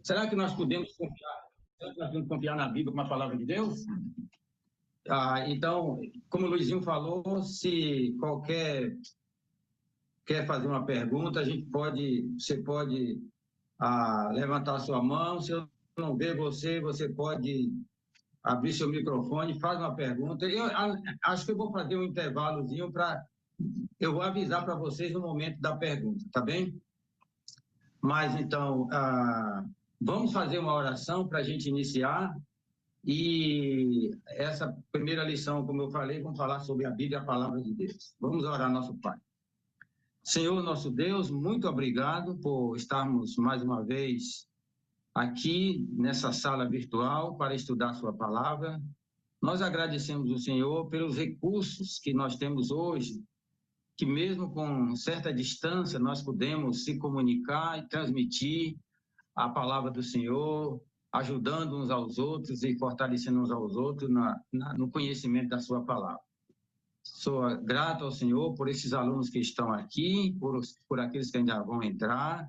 Será que nós podemos confiar? Será que nós podemos confiar na Bíblia como a palavra de Deus? Então, como o Luizinho falou, se quer fazer uma pergunta, você pode levantar a sua mão. Se eu não ver você pode abrir seu microfone, faz uma pergunta. Eu acho que eu vou fazer um intervalozinho eu vou avisar para vocês no momento da pergunta, tá bem? Mas, então, vamos fazer uma oração para a gente iniciar. E essa primeira lição, como eu falei, vamos falar sobre a Bíblia, a palavra de Deus. Vamos orar, nosso Pai. Senhor, nosso Deus, muito obrigado por estarmos mais uma vez aqui nessa sala virtual para estudar sua palavra. Nós agradecemos o Senhor pelos recursos que nós temos hoje, que mesmo com certa distância nós podemos se comunicar e transmitir a palavra do Senhor, ajudando uns aos outros e fortalecendo uns aos outros no conhecimento da sua palavra. Sou grato ao Senhor por esses alunos que estão aqui, por aqueles que ainda vão entrar,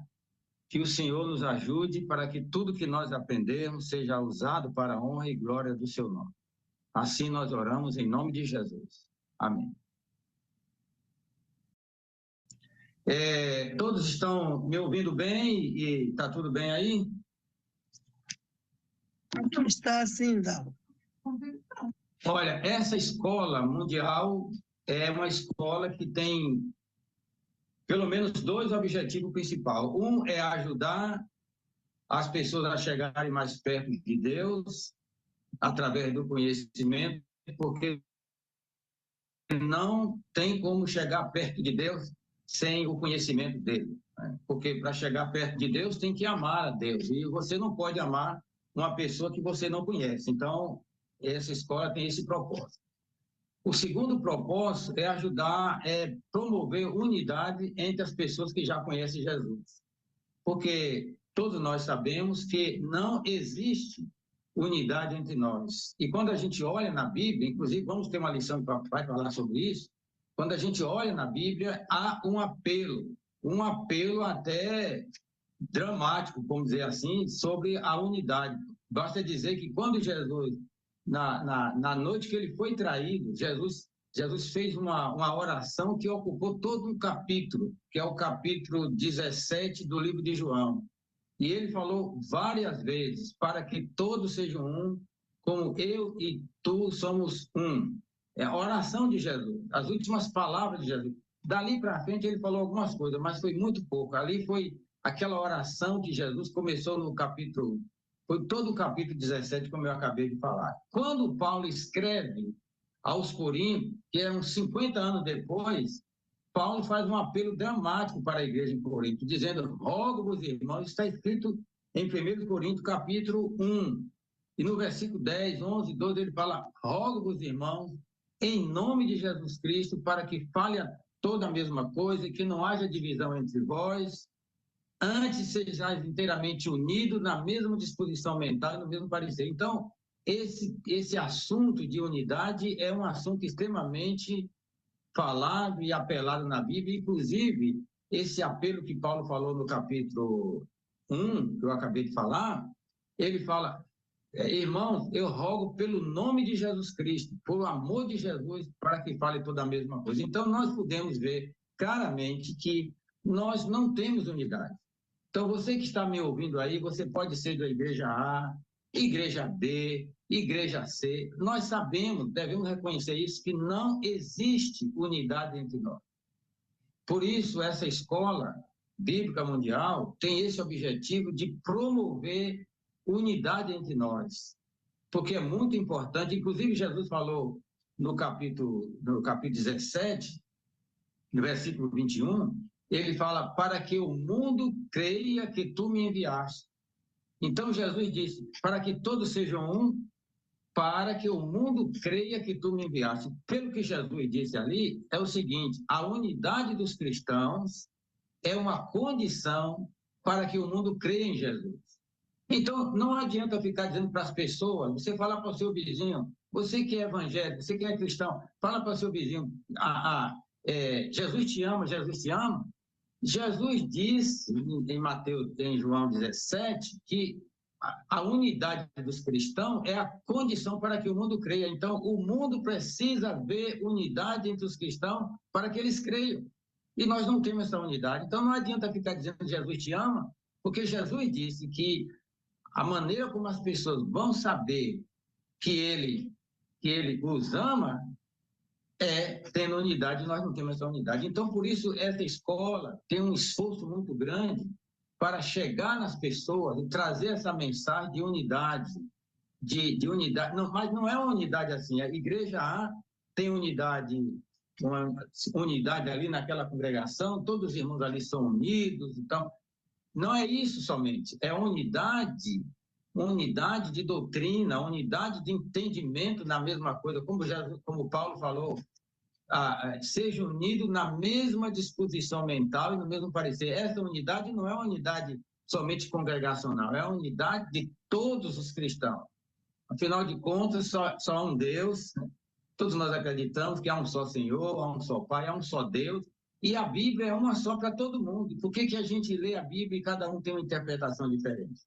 que o Senhor nos ajude para que tudo que nós aprendemos seja usado para a honra e glória do seu nome. Assim nós oramos em nome de Jesus. Amém. Todos estão me ouvindo bem e está tudo bem aí? Está assim, Dal. Olha, essa escola mundial é uma escola que tem pelo menos dois objetivos principais. Um é ajudar as pessoas a chegarem mais perto de Deus através do conhecimento, porque não tem como chegar perto de Deus sem o conhecimento dele. Porque para chegar perto de Deus tem que amar a Deus, e você não pode amar uma pessoa que você não conhece. Então, essa escola tem esse propósito. O segundo propósito é ajudar, promover unidade entre as pessoas que já conhecem Jesus. Porque todos nós sabemos que não existe unidade entre nós. E quando a gente olha na Bíblia, inclusive vamos ter uma lição que vai falar sobre isso, quando a gente olha na Bíblia, há um apelo até dramático, vamos dizer assim, sobre a unidade. Basta dizer que quando Jesus, na noite que ele foi traído, Jesus fez uma oração que ocupou todo um capítulo, que é o capítulo 17 do livro de João. E ele falou várias vezes, para que todos sejam um, como eu e tu somos um. É a oração de Jesus, as últimas palavras de Jesus. Dali para frente ele falou algumas coisas, mas foi muito pouco. Ali foi aquela oração que Jesus começou no capítulo 1. Foi todo o capítulo 17, como eu acabei de falar. Quando Paulo escreve aos Coríntios, que eram 50 anos depois, Paulo faz um apelo dramático para a igreja em Corinto, dizendo: rogo-vos, irmãos, está escrito em 1 Coríntios, capítulo 1, e no versículo 10, 11, 12, ele fala: rogo-vos, irmãos, em nome de Jesus Cristo, para que fale toda a mesma coisa e que não haja divisão entre vós, antes sejais inteiramente unidos na mesma disposição mental e no mesmo parecer. Então, esse assunto de unidade é um assunto extremamente falado e apelado na Bíblia, inclusive esse apelo que Paulo falou no capítulo 1, que eu acabei de falar, ele fala: irmãos, eu rogo pelo nome de Jesus Cristo, por amor de Jesus, para que fale toda a mesma coisa. Então, nós podemos ver claramente que nós não temos unidade. Então, você que está me ouvindo aí, você pode ser da igreja A, igreja B, igreja C. Nós sabemos, devemos reconhecer isso, que não existe unidade entre nós. Por isso, essa escola bíblica mundial tem esse objetivo de promover unidade entre nós, porque é muito importante. Inclusive, Jesus falou no capítulo 17, no versículo 21, ele fala: para que o mundo creia que tu me enviaste. Então, Jesus disse: para que todos sejam um, para que o mundo creia que tu me enviaste. Pelo que Jesus disse ali, é o seguinte: a unidade dos cristãos é uma condição para que o mundo creia em Jesus. Então, não adianta ficar dizendo para as pessoas, você fala para o seu vizinho, você que é evangélico, você que é cristão, fala para o seu vizinho: Jesus te ama, Jesus te ama. Jesus disse em Mateus, em João 17, que a unidade dos cristãos é a condição para que o mundo creia. Então, o mundo precisa ver unidade entre os cristãos para que eles creiam. E nós não temos essa unidade. Então, não adianta ficar dizendo que Jesus te ama, porque Jesus disse que a maneira como as pessoas vão saber que ele os ama tendo unidade, nós não temos essa unidade. Então, por isso, essa escola tem um esforço muito grande para chegar nas pessoas e trazer essa mensagem de unidade, de unidade. Não, mas não é uma unidade assim. A igreja A tem unidade, uma unidade ali naquela congregação, todos os irmãos ali são unidos. Então, não é isso somente, é unidade de doutrina, unidade de entendimento na mesma coisa, como Paulo falou, seja unido na mesma disposição mental e no mesmo parecer. Essa unidade não é uma unidade somente congregacional, é a unidade de todos os cristãos. Afinal de contas, só há um Deus, né? Todos nós acreditamos que há um só Senhor, há um só Pai, há um só Deus, e a Bíblia é uma só para todo mundo. Por que a gente lê a Bíblia e cada um tem uma interpretação diferente?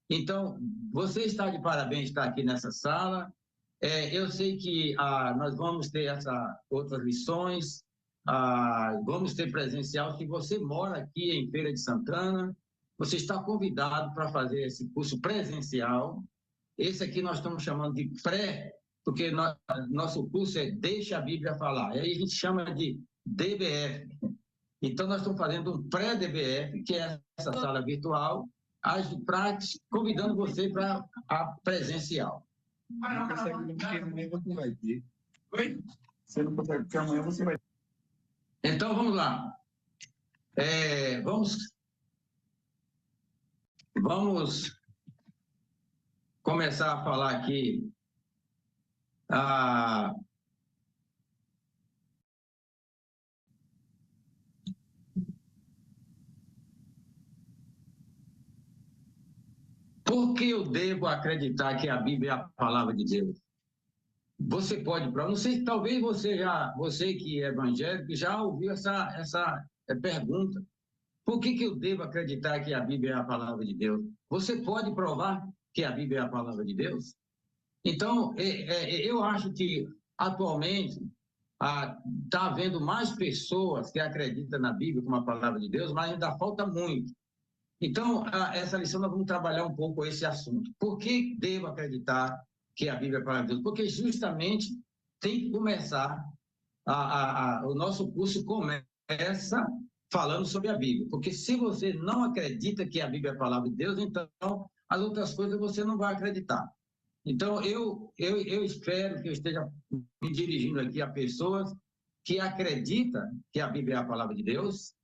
Então, você está de parabéns estar aqui nessa sala. Eu sei que nós vamos ter outras lições, vamos ter presencial. Se você mora aqui em Feira de Santana, você está convidado para fazer esse curso presencial. Esse aqui nós estamos chamando de pré, porque nosso curso é Deixa a Bíblia Falar. E aí a gente chama de DBF. Então, nós estamos fazendo um pré-DBF, que é essa sala virtual, convidando você para a presencial. Não consegue, porque amanhã você vai ter. Oi? Você não consegue, porque amanhã você vai ter. Então, vamos lá. Vamos começar a falar aqui. Por que eu devo acreditar que a Bíblia é a palavra de Deus? Você pode, não sei, talvez você que é evangélico já ouviu essa pergunta. Por que eu devo acreditar que a Bíblia é a palavra de Deus? Você pode provar que a Bíblia é a palavra de Deus? Então, eu acho que atualmente está havendo mais pessoas que acreditam na Bíblia como a palavra de Deus, mas ainda falta muito. Então, essa lição nós vamos trabalhar um pouco esse assunto. Por que devo acreditar que a Bíblia é a palavra de Deus? Porque justamente tem que começar, o nosso curso começa falando sobre a Bíblia. Porque se você não acredita que a Bíblia é a palavra de Deus, então as outras coisas você não vai acreditar. Então, eu espero que eu esteja me dirigindo aqui a pessoas que acreditam que a Bíblia é a palavra de Deus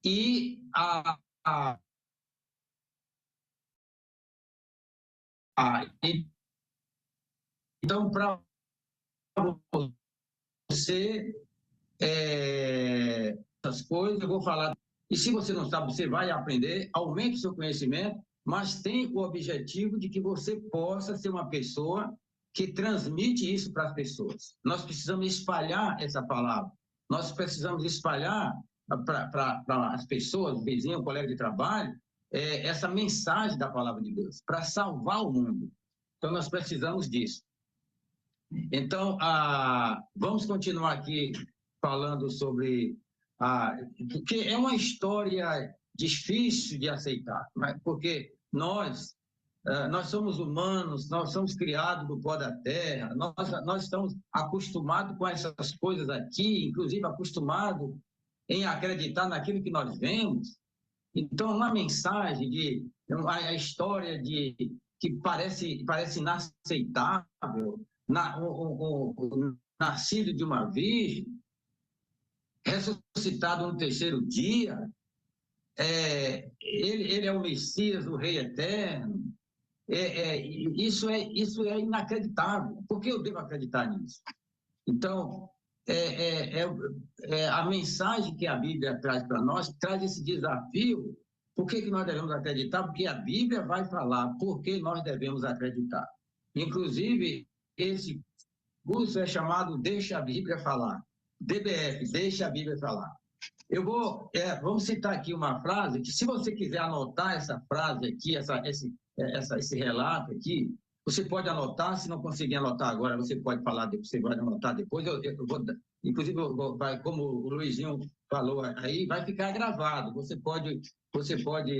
e então, para você, essas coisas, eu vou falar. E se você não sabe, você vai aprender, aumente o seu conhecimento, mas tem o objetivo de que você possa ser uma pessoa que transmite isso para as pessoas. Nós precisamos espalhar essa palavra. Nós precisamos espalhar para as pessoas, vizinho, colega de trabalho, essa mensagem da palavra de Deus, para salvar o mundo. Então, nós precisamos disso. Então, vamos continuar aqui falando sobre... porque é uma história difícil de aceitar, né? Porque nós somos humanos, nós somos criados do pó da terra, nós estamos acostumados com essas coisas aqui, inclusive acostumados em acreditar naquilo que nós vemos. Então, uma mensagem a história que parece inaceitável, o nascido de uma virgem, ressuscitado no terceiro dia, ele é o Messias, o Rei Eterno. Isso é inacreditável. Por que eu devo acreditar nisso? Então, a mensagem que a Bíblia traz para nós, traz esse desafio. Por que nós devemos acreditar? Porque a Bíblia vai falar por que nós devemos acreditar. Inclusive, esse curso é chamado Deixa a Bíblia Falar. DBF, Deixa a Bíblia Falar. Vamos citar aqui uma frase que, se você quiser anotar essa frase aqui, esse relato aqui, você pode anotar. Se não conseguir anotar agora, você pode falar, você vai anotar depois. Inclusive, como o Luizinho falou aí, vai ficar gravado. Você pode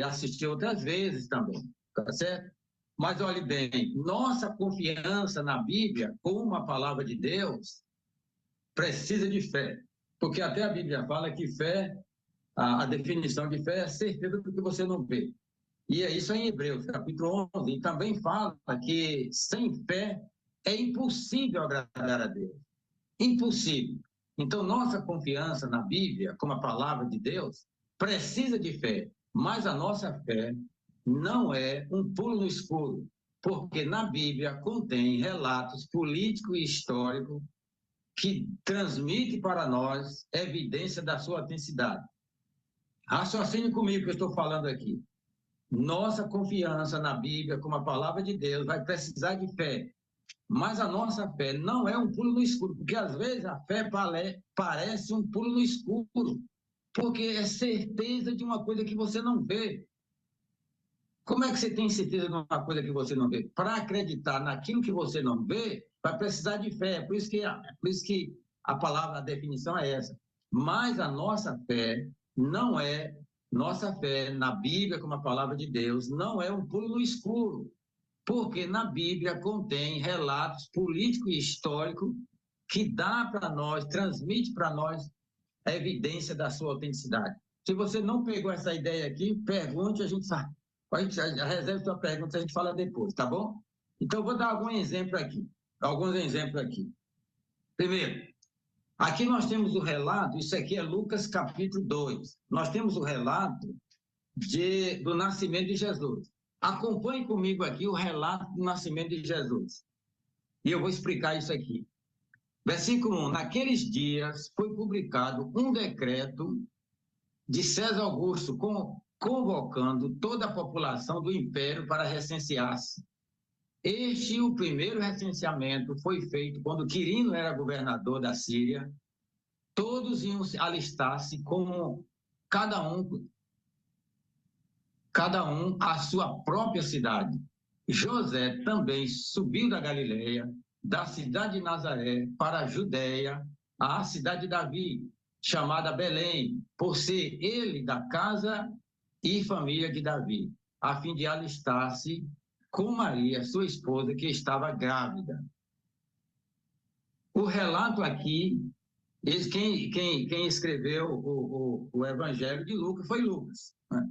assistir outras vezes também, tá certo? Mas olhe bem, nossa confiança na Bíblia, como a palavra de Deus, precisa de fé. Porque até a Bíblia fala que fé, a definição de fé é certeza do que você não vê. E é isso em Hebreus, capítulo 11, e também fala que sem fé é impossível agradar a Deus. Impossível. Então, nossa confiança na Bíblia, como a palavra de Deus, precisa de fé. Mas a nossa fé não é um pulo no escuro, porque na Bíblia contém relatos políticos e históricos que transmite para nós evidência da sua autenticidade. Raciocine comigo que eu estou falando aqui. Nossa confiança na Bíblia, como a palavra de Deus, vai precisar de fé. Mas a nossa fé não é um pulo no escuro, porque às vezes a fé parece um pulo no escuro, porque é certeza de uma coisa que você não vê. Como é que você tem certeza de uma coisa que você não vê? Para acreditar naquilo que você não vê, vai precisar de fé. Por isso que a palavra, a definição é essa. Mas a nossa fé na Bíblia, como a palavra de Deus, não é um pulo no escuro, porque na Bíblia contém relatos políticos e históricos que dá para nós, transmite para nós a evidência da sua autenticidade. Se você não pegou essa ideia aqui, pergunte, a gente sabe. Reserve sua pergunta, a gente fala depois, tá bom? Então, vou dar alguns exemplos aqui. Primeiro, aqui nós temos o relato, isso aqui é Lucas capítulo 2. Nós temos o relato do nascimento de Jesus. Acompanhe comigo aqui o relato do nascimento de Jesus. E eu vou explicar isso aqui. Versículo 1. Naqueles dias foi publicado um decreto de César Augusto convocando toda a população do império para recensear-se. O primeiro recenseamento foi feito quando Quirino era governador da Síria. Todos iam alistar-se como cada um à sua própria cidade. José também subiu da Galileia, da cidade de Nazaré, para a Judéia, à cidade de Davi, chamada Belém, por ser ele da casa e família de Davi, a fim de alistar-se com Maria, sua esposa, que estava grávida. O relato aqui, quem escreveu o Evangelho de Lucas foi Lucas, né?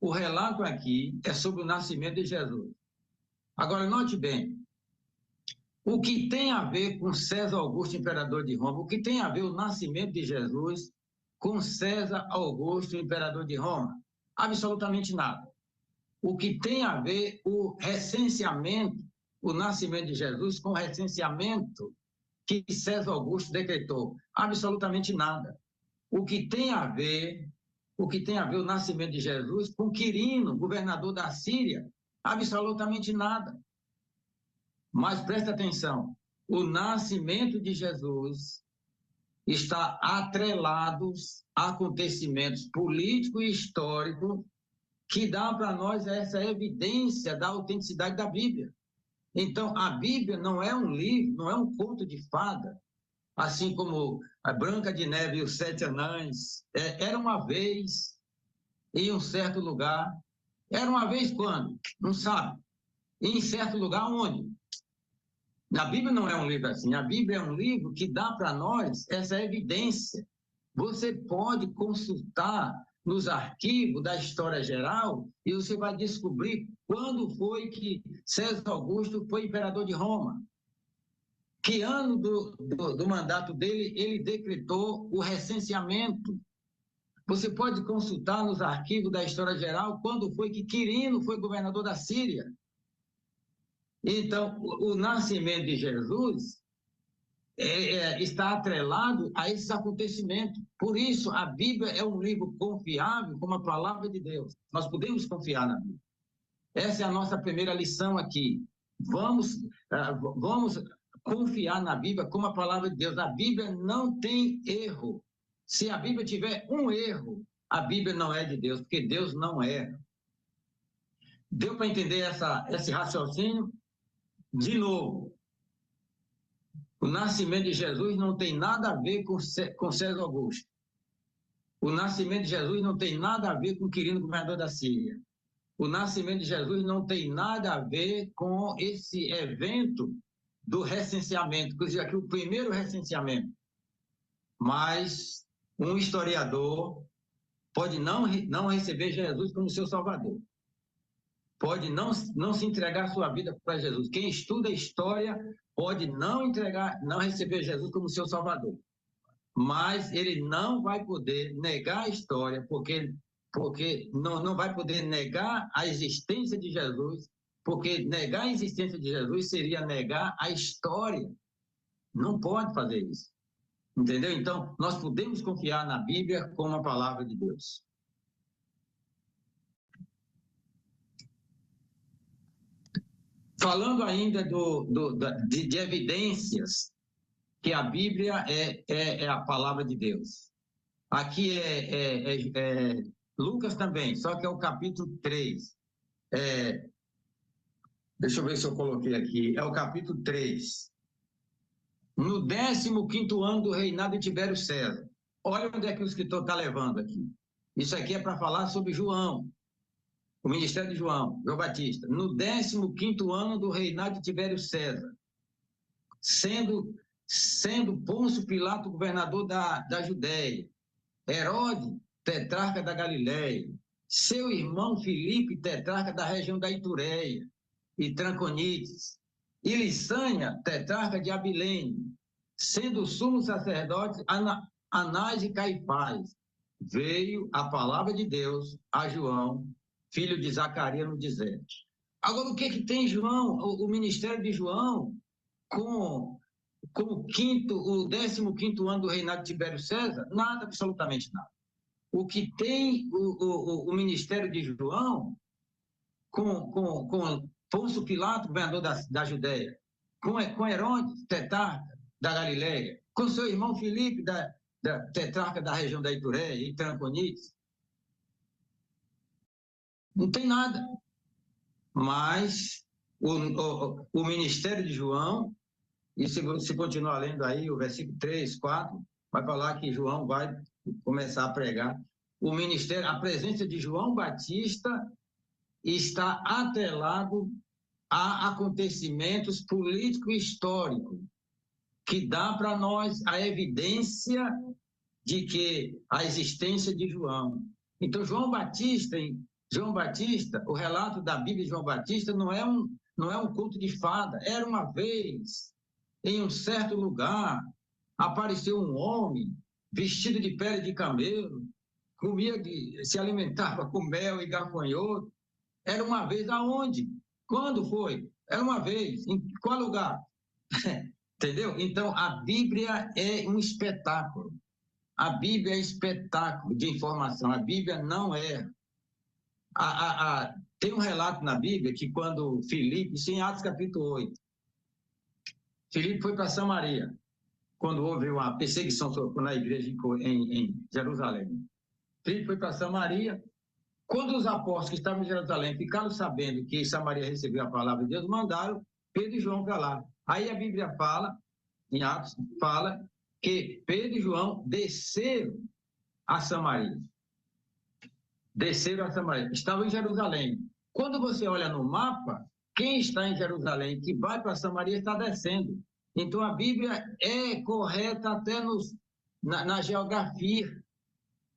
O relato aqui é sobre o nascimento de Jesus. Agora, note bem, o que tem a ver com César Augusto, imperador de Roma? O que tem a ver o nascimento de Jesus com César Augusto, imperador de Roma? Absolutamente nada. O que tem a ver o recenseamento, o nascimento de Jesus com o recenseamento que César Augusto decretou? Absolutamente nada. O que tem a ver o nascimento de Jesus com Quirino, governador da Síria? Absolutamente nada. Mas presta atenção, o nascimento de Jesus está atrelado a acontecimentos políticos e históricos que dão para nós essa evidência da autenticidade da Bíblia. Então, a Bíblia não é um livro, não é um conto de fada, assim como a Branca de Neve e os Sete Anões. Era uma vez, em um certo lugar. Era uma vez quando? Não sabe. Em certo lugar onde? A Bíblia não é um livro assim. A Bíblia é um livro que dá para nós essa evidência. Você pode consultar nos arquivos da história geral e você vai descobrir quando foi que César Augusto foi imperador de Roma. Que ano do mandato dele ele decretou o recenseamento. Você pode consultar nos arquivos da história geral quando foi que Quirino foi governador da Síria. Então, o nascimento de Jesus está atrelado a esses acontecimentos. Por isso, a Bíblia é um livro confiável como a palavra de Deus. Nós podemos confiar na Bíblia. Essa é a nossa primeira lição aqui. Vamos confiar na Bíblia como a palavra de Deus. A Bíblia não tem erro. Se a Bíblia tiver um erro, a Bíblia não é de Deus, porque Deus não erra. Deu para entender esse raciocínio? De novo, o nascimento de Jesus não tem nada a ver com César Augusto. O nascimento de Jesus não tem nada a ver com Quirino, governador da Síria. O nascimento de Jesus não tem nada a ver com esse evento do recenseamento, inclusive aqui o primeiro recenseamento. Mas um historiador pode não receber Jesus como seu Salvador. Pode não se entregar a sua vida para Jesus. Quem estuda história pode não receber Jesus como seu Salvador. Mas ele não vai poder negar a história, porque não vai poder negar a existência de Jesus, porque negar a existência de Jesus seria negar a história. Não pode fazer isso. Entendeu? Então, nós podemos confiar na Bíblia como a palavra de Deus. Falando ainda de evidências que a Bíblia é a palavra de Deus. Aqui é Lucas também, só que é o capítulo 3. Deixa eu ver se eu coloquei aqui. É o capítulo 3. No 15º ano do reinado de Tibério César. Olha onde é que o escritor está levando aqui. Isso aqui é para falar sobre João, o ministério de João Batista. No 15º ano do reinado de Tibério César, sendo Pôncio Pilato governador da Judéia, Herodes, tetrarca da Galileia, seu irmão Filipe, tetrarca da região da Itureia e Tranconites, e Lissânia, tetrarca de Abilene, sendo sumo sacerdote Anás e Caifás, veio a palavra de Deus a João, filho de Zacarias, no deserto. Agora, o que tem João, o ministério de João, com o 15º ano do reinado de Tibério César? Nada, absolutamente nada. O que tem o ministério de João com Pôncio Pilato, governador da Judéia, com Herodes, tetrarca da Galileia, com seu irmão Filipe, da tetrarca da região da Itureia e Tranconites? Não tem nada. Mas o ministério de João, e se continuar lendo aí o versículo 3, 4, vai falar que João vai começar a pregar. O ministério, a presença de João Batista está atrelado a acontecimentos políticos e históricos, que dá para nós a evidência de que a existência de João. Então, João Batista, o relato da Bíblia de João Batista não é um conto de fada. Era uma vez, em um certo lugar, apareceu um homem vestido de pele de camelo, se alimentava com mel e gafanhoto. Era uma vez aonde? Quando foi? Era uma vez. Em qual lugar? Entendeu? Então, a Bíblia é um espetáculo. A Bíblia é espetáculo de informação. A Bíblia não é. Tem um relato na Bíblia que quando Filipe, isso em Atos capítulo 8, Filipe foi para Samaria, quando houve uma perseguição na igreja em Jerusalém. Filipe foi para Samaria. Quando os apóstolos que estavam em Jerusalém ficaram sabendo que Samaria recebeu a palavra de Deus, mandaram Pedro e João para lá. Aí a Bíblia fala, em Atos, fala que Pedro e João desceram a Samaria. Desceram a Samaria. Estavam em Jerusalém. Quando você olha no mapa, quem está em Jerusalém, que vai para Samaria, está descendo. Então a Bíblia é correta até na geografia.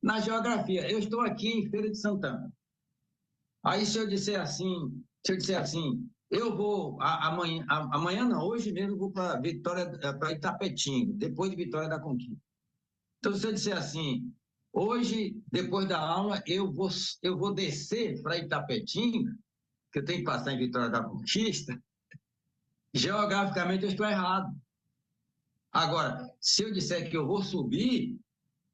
Na geografia, eu estou aqui em Feira de Santana. Aí se eu disser assim, eu vou amanhã não, hoje mesmo eu vou para Itapetinga, depois de Vitória da Conquista. Então se eu disser assim, hoje, depois da aula, eu vou descer para Itapetinga, que eu tenho que passar em Vitória da Conquista, geograficamente eu estou errado. Agora, se eu disser que eu vou subir,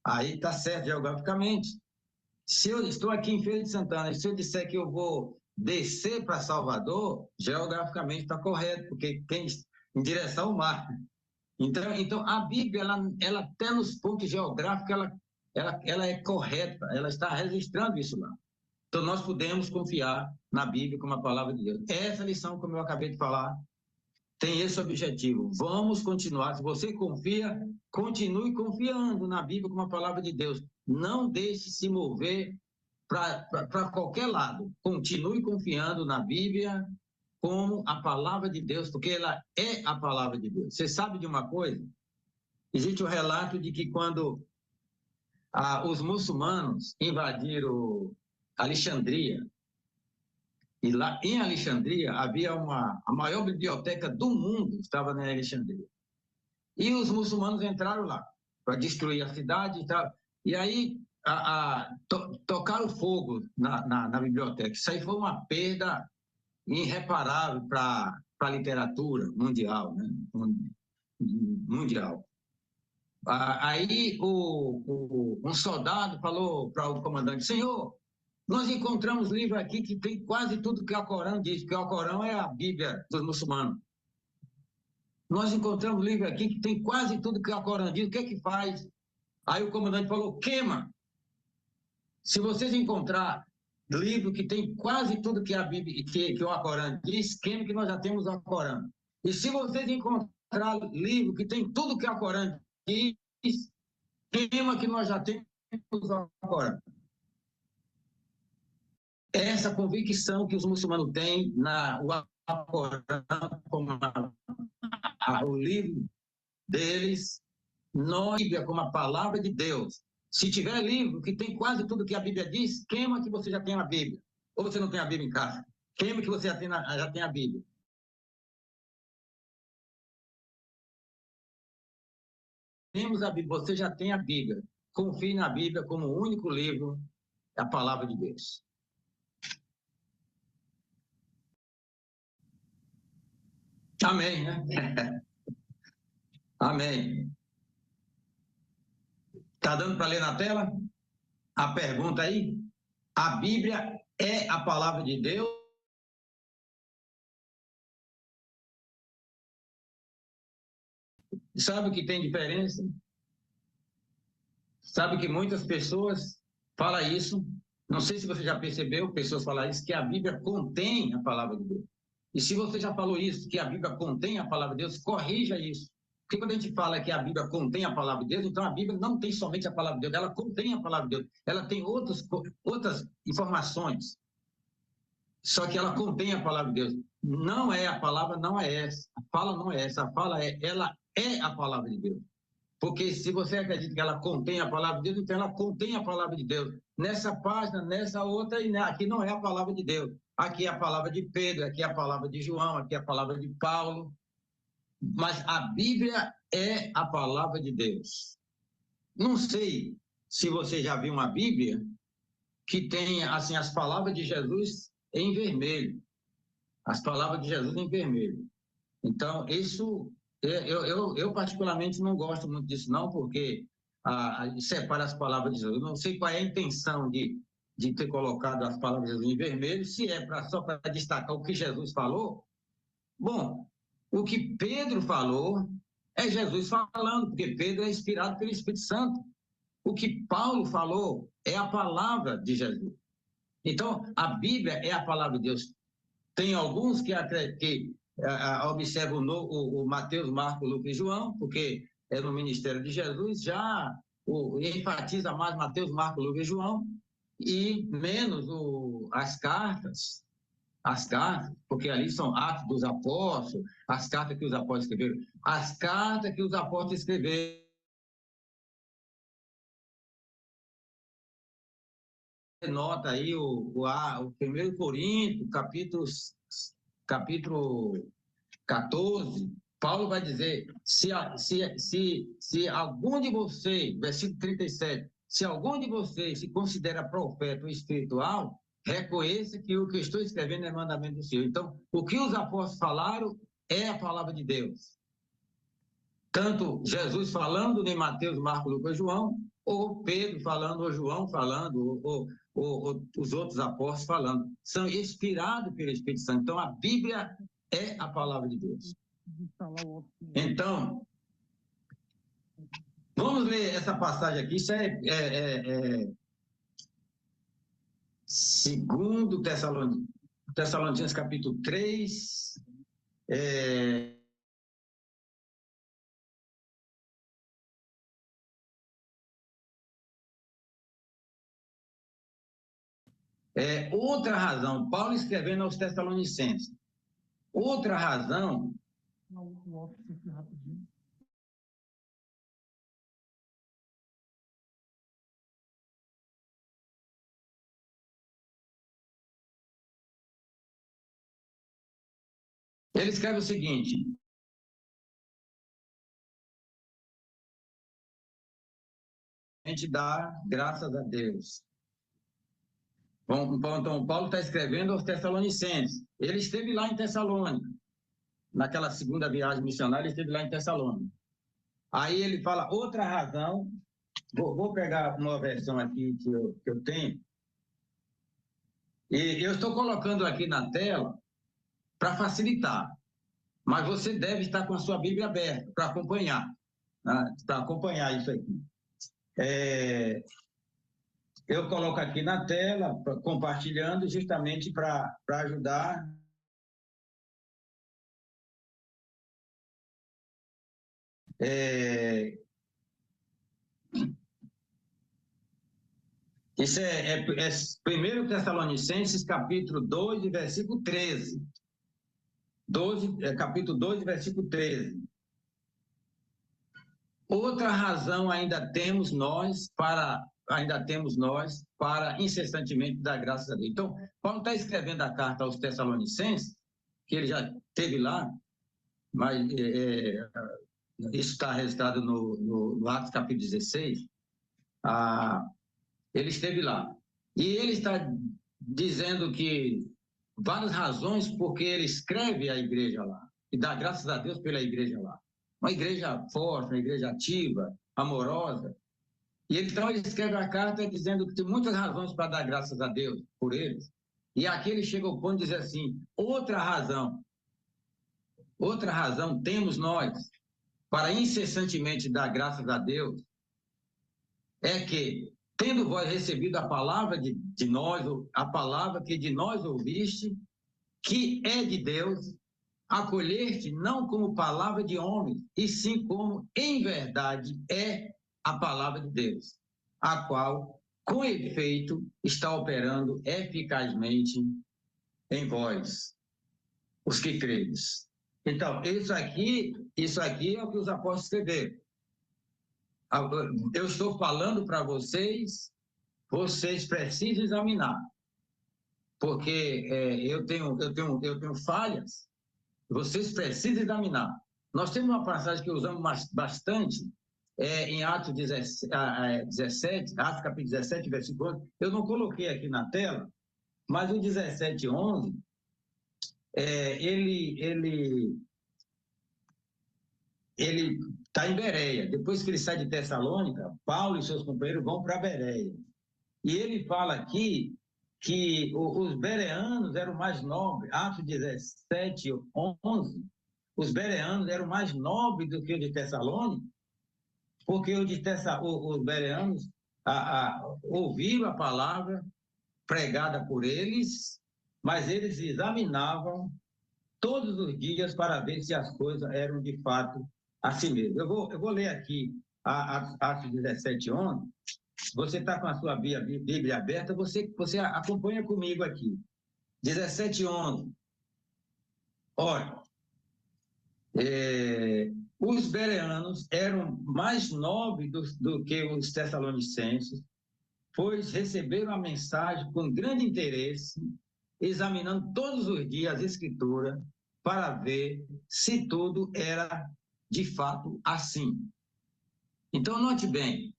aí está certo geograficamente. Se eu estou aqui em Feira de Santana, se eu disser que eu vou descer para Salvador, geograficamente está correto, porque tem em direção ao mar. Então a Bíblia, ela até nos pontos geográficos, ela é correta, ela está registrando isso lá. Então, nós podemos confiar na Bíblia como a palavra de Deus. Essa lição, como eu acabei de falar, tem esse objetivo. Vamos continuar. Se você confia, continue confiando na Bíblia como a palavra de Deus. Não deixe se mover para qualquer lado. Continue confiando na Bíblia como a palavra de Deus, porque ela é a palavra de Deus. Você sabe de uma coisa? Existe um relato de que quando os muçulmanos invadiram Alexandria, e lá em Alexandria havia a maior biblioteca do mundo, estava na Alexandria. E os muçulmanos entraram lá para destruir a cidade e tal. E aí tocaram fogo na biblioteca. Isso aí foi uma perda irreparável para a literatura mundial, né? Mundial. Aí um soldado falou para o comandante: Senhor, nós encontramos livro aqui que tem quase tudo que o Alcorão diz, porque o Alcorão é a Bíblia dos muçulmanos. Nós encontramos livro aqui que tem quase tudo que o Alcorão diz, o que é que faz? Aí o comandante falou: queima. Se vocês encontrar livro que tem quase tudo que a Bíblia, que o Alcorão diz, queima, que nós já temos o Alcorão. E se vocês encontrar livro que tem tudo que o Alcorão diz, queima, que nós já temos o Alcorão. Essa convicção que os muçulmanos têm o Alcorão como o livro deles, nós, como a palavra de Deus. Se tiver livro que tem quase tudo que a Bíblia diz, queima, que você já tem a Bíblia. Ou você não tem a Bíblia em casa. Queima, que você já tem a Bíblia. Temos a Bíblia, você já tem a Bíblia. Confie na Bíblia como o único livro da palavra de Deus. Amém, né? Amém. Está dando para ler na tela? A pergunta aí? A Bíblia é a palavra de Deus? Sabe o que tem diferença? Sabe que muitas pessoas falam isso, não sei se você já percebeu, pessoas falam isso, que a Bíblia contém a palavra de Deus. E se você já falou isso, que a Bíblia contém a palavra de Deus, corrija isso. Porque quando a gente fala que a Bíblia contém a palavra de Deus, então a Bíblia não tem somente a palavra de Deus, ela contém a palavra de Deus. Ela tem outras informações. Só que ela contém a palavra de Deus. Não é a palavra, não é essa. A fala não é essa. A fala ela é a palavra de Deus. Porque se você acredita que ela contém a palavra de Deus, então ela contém a palavra de Deus. Nessa página, nessa outra, e aqui não é a palavra de Deus. Aqui é a palavra de Pedro, aqui é a palavra de João, aqui é a palavra de Paulo. Mas a Bíblia é a palavra de Deus. Não sei se você já viu uma Bíblia que tem assim, as palavras de Jesus em vermelho. As palavras de Jesus em vermelho. Então, isso, eu particularmente não gosto muito disso, não, porque separa as palavras de Jesus. Eu não sei qual é a intenção de ter colocado as palavras de Jesus em vermelho, se é só para destacar o que Jesus falou. Bom, o que Pedro falou é Jesus falando, porque Pedro é inspirado pelo Espírito Santo. O que Paulo falou é a palavra de Jesus. Então, a Bíblia é a palavra de Deus. Tem alguns que observam o Mateus, Marcos, Lucas e João, porque é no ministério de Jesus, já enfatiza mais Mateus, Marcos, Lucas e João, e menos as cartas, porque ali são Atos dos Apóstolos, as cartas que os apóstolos escreveram. As cartas que os apóstolos escreveram. Nota aí o 1 Coríntios, capítulo 14, Paulo vai dizer: se algum de vocês, versículo 37, se algum de vocês se considera profeta ou espiritual, reconheça que o que estou escrevendo é mandamento do Senhor. Então, o que os apóstolos falaram é a palavra de Deus. Tanto Jesus falando em Mateus, Marcos, Lucas e João, ou Pedro falando, ou João falando, ou os outros apóstolos falando. São inspirados pelo Espírito Santo. Então, a Bíblia é a palavra de Deus. Então, Vamos ler essa passagem aqui. Isso segundo Tessalonicenses, capítulo 3. Outra razão, Paulo escrevendo aos Tessalonicenses. Outra razão. Ele escreve o seguinte: a gente dá graças a Deus. Bom, então, Paulo está escrevendo aos Tessalonicenses. Ele esteve lá em Tessalônica. Naquela segunda viagem missionária, ele esteve lá em Tessalônica. Aí ele fala outra razão. Vou pegar uma versão aqui que eu tenho. E eu estou colocando aqui na tela para facilitar. Mas você deve estar com a sua Bíblia aberta para acompanhar. Né? Para acompanhar isso aqui. Eu coloco aqui na tela, compartilhando, justamente para ajudar. Isso é 1 Tessalonicenses, capítulo 2, versículo 13. Capítulo 2, versículo 13. Outra razão ainda temos nós para incessantemente dar graças a Deus. Então, Paulo está escrevendo a carta aos Tessalonicenses, que ele já esteve lá, mas isso está registrado no Atos capítulo 16. Ele esteve lá. E ele está dizendo que várias razões porque ele escreve a igreja lá e dá graças a Deus pela igreja lá. Uma igreja forte, uma igreja ativa, amorosa. E então ele escreve a carta dizendo que tem muitas razões para dar graças a Deus por eles. E aqui ele chega ao ponto de dizer assim: outra razão temos nós para incessantemente dar graças a Deus é que, tendo vós recebido a palavra de nós, a palavra que de nós ouviste, que é de Deus, acolheste não como palavra de homem, e sim como, em verdade, é a palavra de Deus, a qual, com efeito, está operando eficazmente em vós, os que credes. Então, isso aqui é o que os apóstolos escreveram. Eu estou falando para vocês precisam examinar, porque eu tenho falhas, vocês precisam examinar. Nós temos uma passagem que usamos bastante em Atos 17, Atos capítulo 17, versículo 11. Eu não coloquei aqui na tela, mas o 17, 11, ele está em Bereia. Depois que ele sai de Tessalônica, Paulo e seus companheiros vão para Bereia. E ele fala aqui que os bereanos eram mais nobres. Atos 17, 11, os bereanos eram mais nobres do que os de Tessalônica, porque os bereanos ouviram a palavra pregada por eles, mas eles examinavam todos os dias para ver se as coisas eram de fato assim mesmo. Eu vou ler aqui Atos 17, 11. Você está com a sua Bíblia aberta, você acompanha comigo aqui. 17, 11. Olha, os bereanos eram mais nobres do que os tessalonicenses, pois receberam a mensagem com grande interesse, examinando todos os dias as Escrituras para ver se tudo era de fato assim. Então, note bem,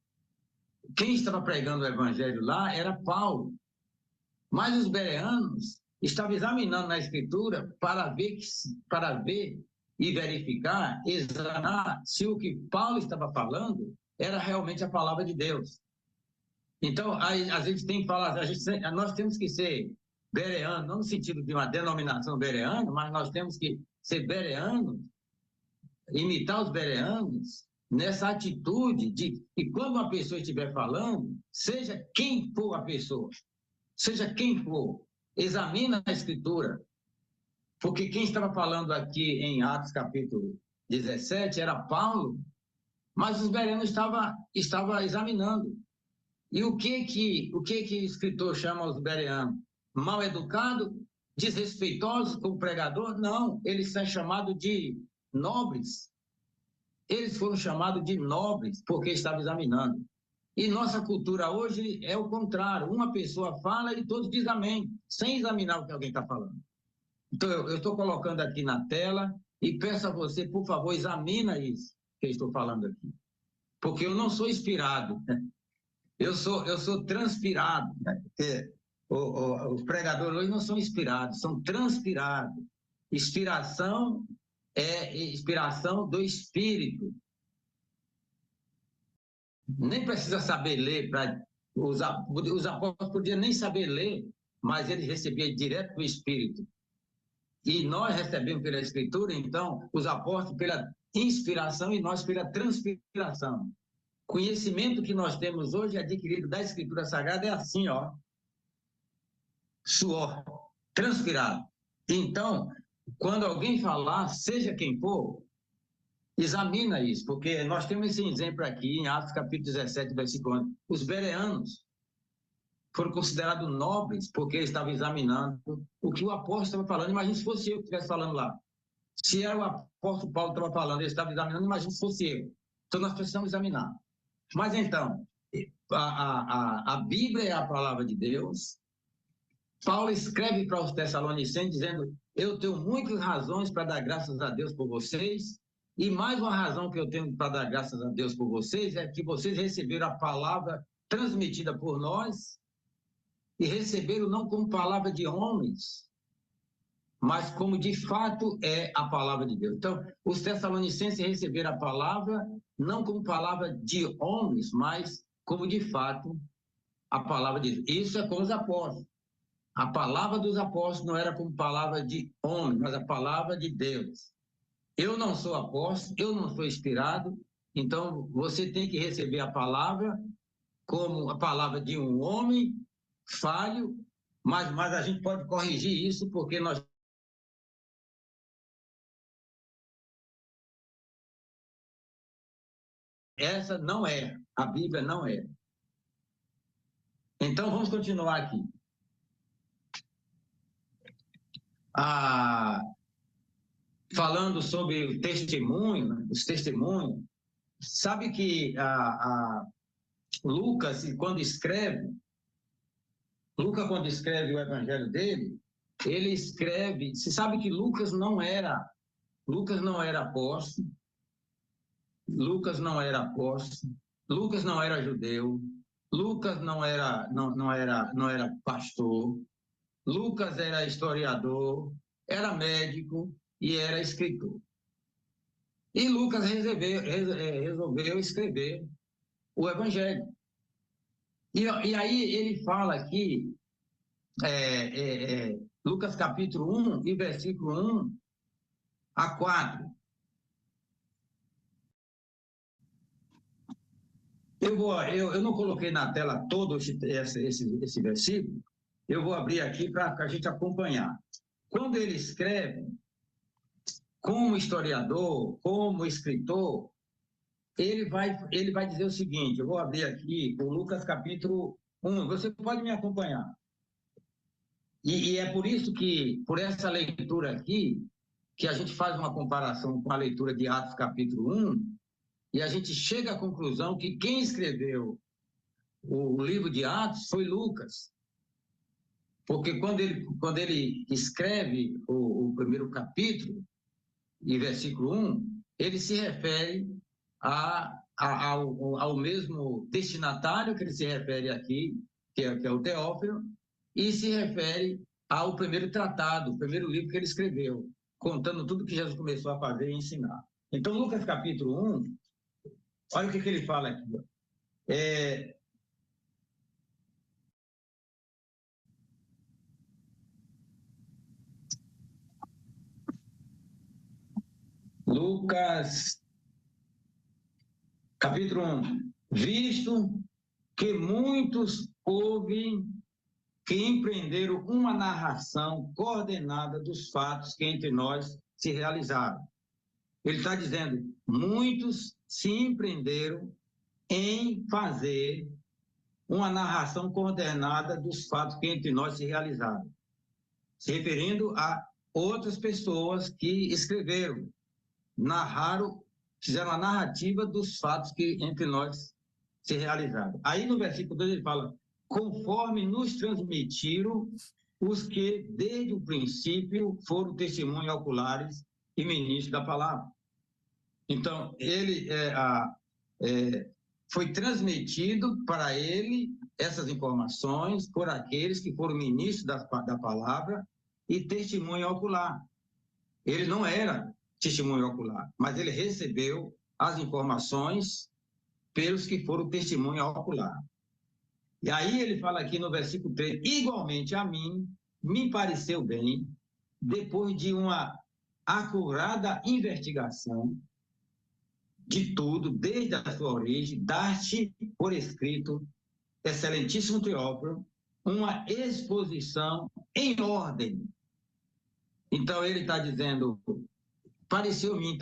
quem estava pregando o evangelho lá era Paulo, mas os bereanos estavam examinando na Escritura para ver e verificar, examinar se o que Paulo estava falando era realmente a palavra de Deus. Então, a gente tem que falar, nós temos que ser bereano, não no sentido de uma denominação bereana, mas nós temos que ser bereanos, imitar os bereanos, nessa atitude de que quando uma pessoa estiver falando, seja quem for a pessoa, seja quem for, examina a Escritura, porque quem estava falando aqui em Atos capítulo 17 era Paulo, mas os bereanos estava examinando. E o que o escritor chama os bereanos? Mal educado, desrespeitoso como pregador? Não, eles são chamados de nobres. Eles foram chamados de nobres porque estavam examinando. E nossa cultura hoje é o contrário. Uma pessoa fala e todos dizem amém, sem examinar o que alguém está falando. Então, eu estou colocando aqui na tela e peço a você, por favor, examina isso que eu estou falando aqui. Porque eu não sou inspirado, eu sou transpirado. Os pregadores hoje não são inspirados, são transpirados. Inspiração é inspiração do Espírito. Nem precisa saber ler, os apóstolos podiam nem saber ler, mas eles recebiam direto do Espírito. E nós recebemos pela Escritura, então, os apóstolos pela inspiração e nós pela transpiração. Conhecimento que nós temos hoje adquirido da Escritura Sagrada é assim, ó, suor, transpirado. Então, quando alguém falar, seja quem for, examina isso, porque nós temos esse exemplo aqui em Atos capítulo 17, versículo 11. Os bereanos foram considerados nobres porque eles estavam examinando o que o apóstolo estava falando. Imagina se fosse eu que estivesse falando lá. Se era o apóstolo Paulo que estava falando, ele estava examinando, imagina se fosse eu. Então, nós precisamos examinar. Mas, então, a Bíblia é a palavra de Deus. Paulo escreve para os Tessalonicenses dizendo: eu tenho muitas razões para dar graças a Deus por vocês, e mais uma razão que eu tenho para dar graças a Deus por vocês é que vocês receberam a palavra transmitida por nós e receberam não como palavra de homens, mas como de fato é a palavra de Deus. Então, os Tessalonicenses receberam a palavra não como palavra de homens, mas como de fato a palavra de Deus. Isso é com os apóstolos. A palavra dos apóstolos não era como palavra de homem, mas a palavra de Deus. Eu não sou apóstolo, eu não sou inspirado, então você tem que receber a palavra como a palavra de um homem falho, mas a gente pode corrigir isso porque nós essa não é, a Bíblia não é. Então vamos continuar aqui. Falando sobre o testemunho, os testemunhos, sabe que Lucas, quando escreve o evangelho dele, ele escreve, você sabe que Lucas não era apóstolo, Lucas não era judeu, Lucas não era pastor, Lucas era historiador, era médico e era escritor. E Lucas resolveu escrever o Evangelho. E aí ele fala aqui, Lucas capítulo 1 e versículo 1 a 4. Eu não coloquei na tela todo esse versículo, eu vou abrir aqui para a gente acompanhar. Quando ele escreve, como historiador, como escritor, ele vai dizer o seguinte, eu vou abrir aqui o Lucas capítulo 1, você pode me acompanhar. E é por isso que, por essa leitura aqui, que a gente faz uma comparação com a leitura de Atos capítulo 1, e a gente chega à conclusão que quem escreveu o livro de Atos foi Lucas. Porque quando ele escreve o primeiro capítulo, em versículo 1, ele se refere ao mesmo destinatário que ele se refere aqui, que é o Teófilo, e se refere ao primeiro tratado, o primeiro livro que ele escreveu, contando tudo que Jesus começou a fazer e ensinar. Então, Lucas capítulo 1, olha o que ele fala aqui. Lucas Capítulo 1. Visto que muitos houve que empreenderam uma narração coordenada dos fatos que entre nós se realizaram. Ele está dizendo, muitos se empreenderam em fazer uma narração coordenada dos fatos que entre nós se realizaram, se referindo a outras pessoas que escreveram, narraram, fizeram a narrativa dos fatos que entre nós se realizaram. Aí no versículo 2 ele fala, conforme nos transmitiram os que desde o princípio foram testemunhas oculares e ministros da palavra. Então, ele foi transmitido para ele essas informações por aqueles que foram ministros da palavra e testemunha ocular. Ele não era testemunho ocular, mas ele recebeu as informações pelos que foram testemunha ocular. E aí ele fala aqui no versículo 3, igualmente a mim, me pareceu bem, depois de uma acurada investigação de tudo, desde a sua origem, dar-te por escrito, excelentíssimo Teófilo, uma exposição em ordem. Então ele está dizendo, pareceu a mim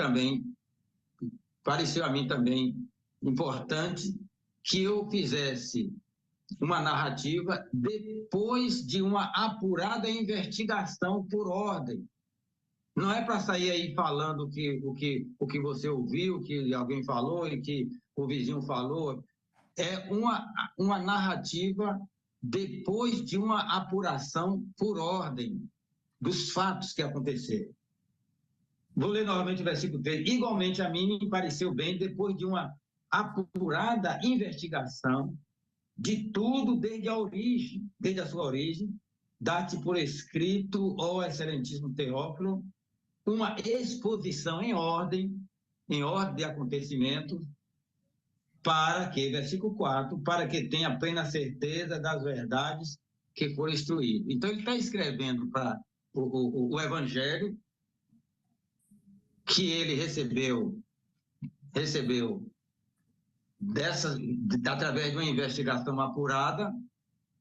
também importante que eu fizesse uma narrativa depois de uma apurada investigação por ordem. Não é para sair aí falando o que você ouviu, o que alguém falou e que o vizinho falou. É uma narrativa depois de uma apuração por ordem dos fatos que aconteceram. Vou ler novamente o versículo 3. Igualmente a mim me pareceu bem, depois de uma apurada investigação de tudo desde a sua origem, dar-te por escrito, ó excelentíssimo Teófilo, uma exposição em ordem de acontecimento, para que, versículo 4, para que tenha plena certeza das verdades que foram instruídas. Então, ele está escrevendo para o Evangelho que ele recebeu através de uma investigação apurada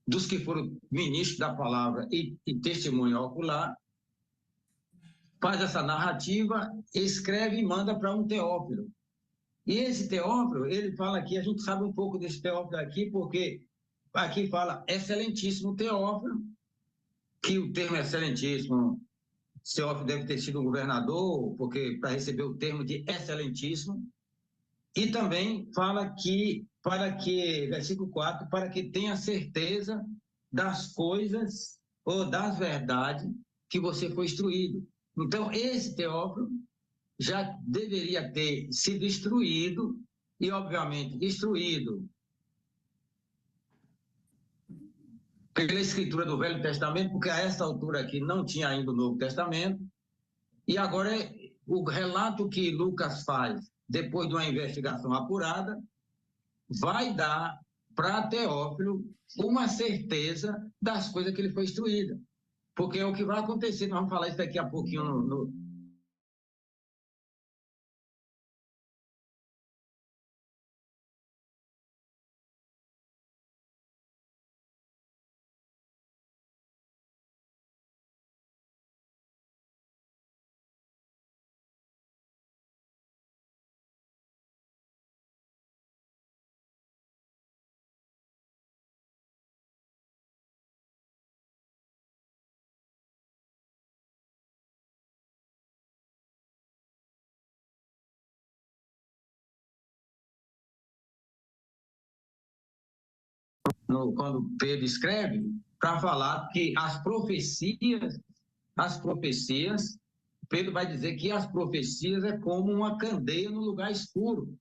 dos que foram ministros da palavra e testemunha ocular, faz essa narrativa, escreve e manda para um Teófilo. E esse Teófilo, ele fala aqui, a gente sabe um pouco desse Teófilo aqui, porque aqui fala excelentíssimo Teófilo, que o termo excelentíssimo, Teófilo deve ter sido um governador, porque para receber o termo de excelentíssimo, e também fala que, versículo 4, para que tenha certeza das coisas ou das verdades que você foi instruído. Então, esse Teófilo já deveria ter sido instruído, e obviamente instruído pela escritura do Velho Testamento, porque a essa altura aqui não tinha ainda o Novo Testamento, e agora o relato que Lucas faz, depois de uma investigação apurada, vai dar para Teófilo uma certeza das coisas que ele foi instruído. Porque é o que vai acontecer, nós vamos falar isso daqui a pouquinho quando Pedro escreve, para falar que as profecias, Pedro vai dizer que as profecias é como uma candeia no lugar escuro,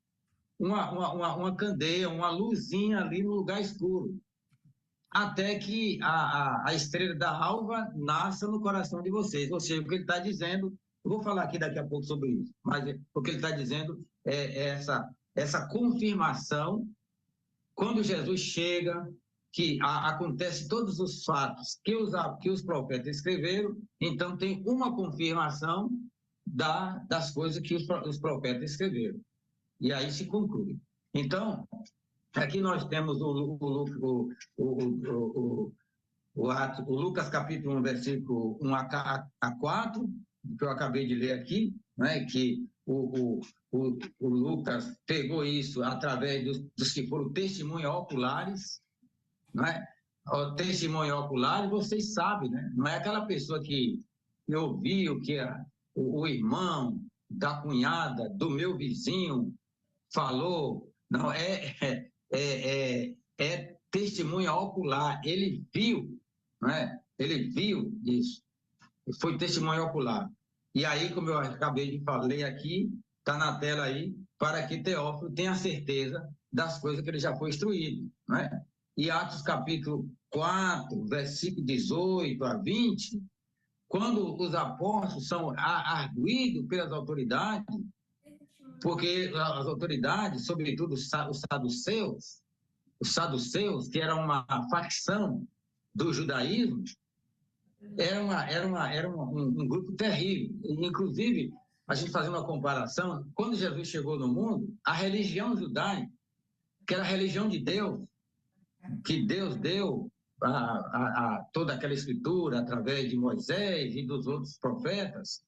uma candeia, uma luzinha ali no lugar escuro, até que a estrela da alva nasça no coração de vocês. Ou seja, o que ele está dizendo, eu vou falar aqui daqui a pouco sobre isso, mas o que ele está dizendo é essa confirmação, quando Jesus chega, que acontece todos os fatos que os profetas escreveram, então tem uma confirmação das coisas que os profetas escreveram. E aí se conclui. Então, aqui nós temos o Lucas capítulo 1, versículo 1 a 4, que eu acabei de ler aqui, né, que o Lucas pegou isso através dos que foram testemunhas oculares, né? O testemunho ocular, vocês sabem, né? Não é aquela pessoa que ouviu que o irmão da cunhada do meu vizinho falou, não, é testemunha ocular, ele viu, né? Ele viu isso, foi testemunha ocular. E aí, como eu acabei de ler aqui, está na tela aí, para que Teófilo tenha certeza das coisas que ele já foi instruído, né? E Atos capítulo 4, versículo 18 a 20, quando os apóstolos são arguidos pelas autoridades, porque as autoridades, sobretudo os saduceus, que era uma facção do judaísmo, era um grupo terrível. Inclusive, a gente fazendo uma comparação, quando Jesus chegou no mundo, a religião judaica, que era a religião de Deus, que Deus deu a toda aquela escritura através de Moisés e dos outros profetas,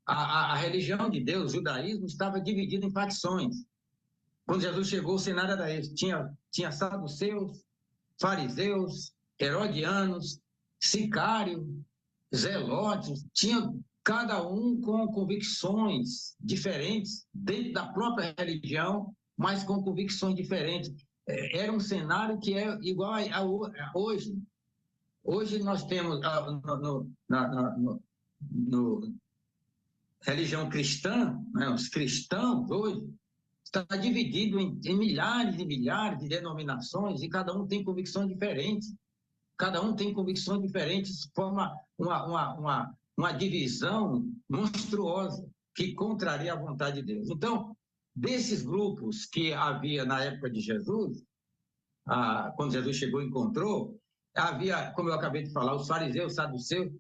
a religião de Deus, o judaísmo, estava dividido em facções. Quando Jesus chegou, o cenário era esse: tinha saduceus, fariseus, herodianos, sicários, zelotes, tinha cada um com convicções diferentes dentro da própria religião, mas com convicções diferentes. Era um cenário que é igual a hoje. Hoje nós temos no religião cristã, né, os cristãos hoje, está dividido em milhares e milhares de denominações e cada um tem convicções diferentes. Cada um tem convicções diferentes, forma uma divisão monstruosa que contraria a vontade de Deus. Então, desses grupos que havia na época de Jesus, quando Jesus chegou e encontrou, havia, como eu acabei de falar, os fariseus, os saduceus.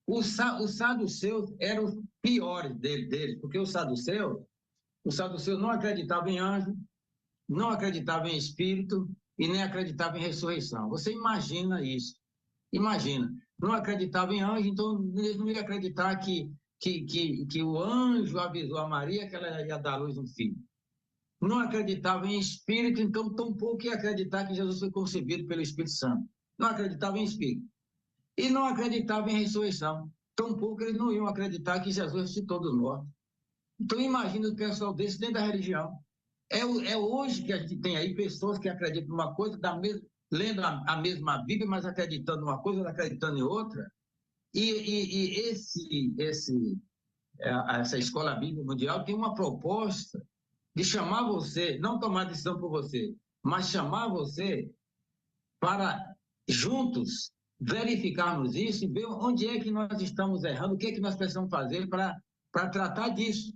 Os saduceus eram os piores deles, porque os saduceus não acreditavam em anjo, não acreditavam em espírito e nem acreditavam em ressurreição. Você imagina isso. Imagina. Não acreditavam em anjo, então eles não iam acreditar que o anjo avisou a Maria que ela ia dar à luz um filho. Não acreditavam em espírito, então tampouco ia acreditar que Jesus foi concebido pelo Espírito Santo. Não acreditavam em espírito. E não acreditavam em ressurreição. Tampouco eles não iam acreditar que Jesus ressuscitou dos mortos. Então imagina o pessoal desse dentro da religião. É hoje que a gente tem aí pessoas que acreditam numa coisa, lendo a mesma Bíblia, mas acreditando numa coisa, acreditando em outra. E essa escola bíblica mundial tem uma proposta de chamar você, não tomar decisão por você, mas chamar você para juntos verificarmos isso e ver onde é que nós estamos errando, o que é que nós precisamos fazer para tratar disso.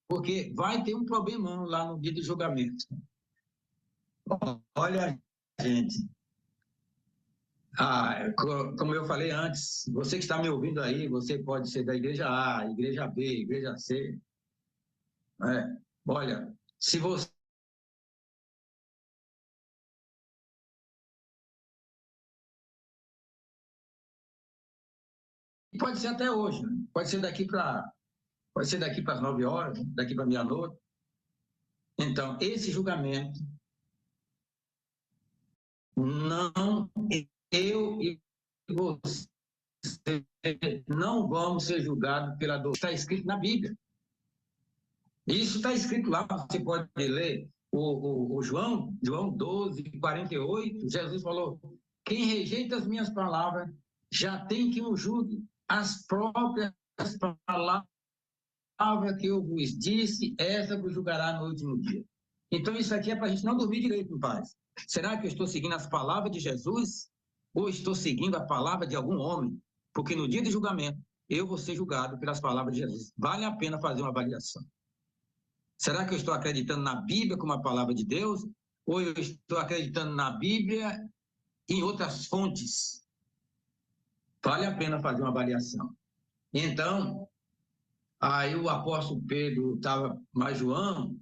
Porque vai ter um problemão lá no dia do julgamento. Olha, gente, como eu falei antes, você que está me ouvindo aí, você pode ser da igreja A, igreja B, igreja C. Né? Olha, se você pode ser até hoje, né? Pode ser daqui para as 9 horas, daqui para meia-noite. Então, esse julgamento, não, eu e você não vamos ser julgados pela dor. Está escrito na Bíblia. Isso está escrito lá, você pode ler o João 12, 48, Jesus falou: quem rejeita as minhas palavras já tem que o julgue. As próprias palavras que eu vos disse, essa vos julgará no último dia. Então isso aqui é para a gente não dormir direito em paz. Será que eu estou seguindo as palavras de Jesus ou estou seguindo a palavra de algum homem? Porque no dia de julgamento eu vou ser julgado pelas palavras de Jesus. Vale a pena fazer uma avaliação. Será que eu estou acreditando na Bíblia como a palavra de Deus? Ou eu estou acreditando na Bíblia em outras fontes? Vale a pena fazer uma avaliação. Então, aí o apóstolo Pedro estava, mas João,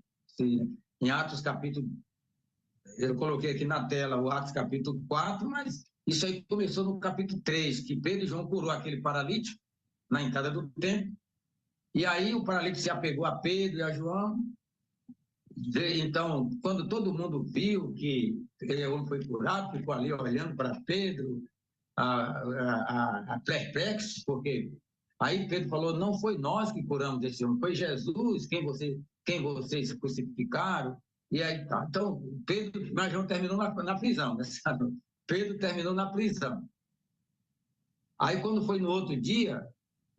em Atos capítulo eu coloquei aqui na tela o Atos capítulo 4, mas isso aí começou no capítulo 3, que Pedro e João curou aquele paralítico na entrada do templo, e aí o paralítico se apegou a Pedro e a João. Então, quando todo mundo viu que aquele homem foi curado, ficou ali olhando para Pedro, a perplexo, porque aí Pedro falou, não foi nós que curamos esse homem, foi Jesus quem vocês crucificaram, e aí tá. Então, Pedro, mas João terminou na prisão, né? Pedro terminou na prisão. Aí, quando foi no outro dia,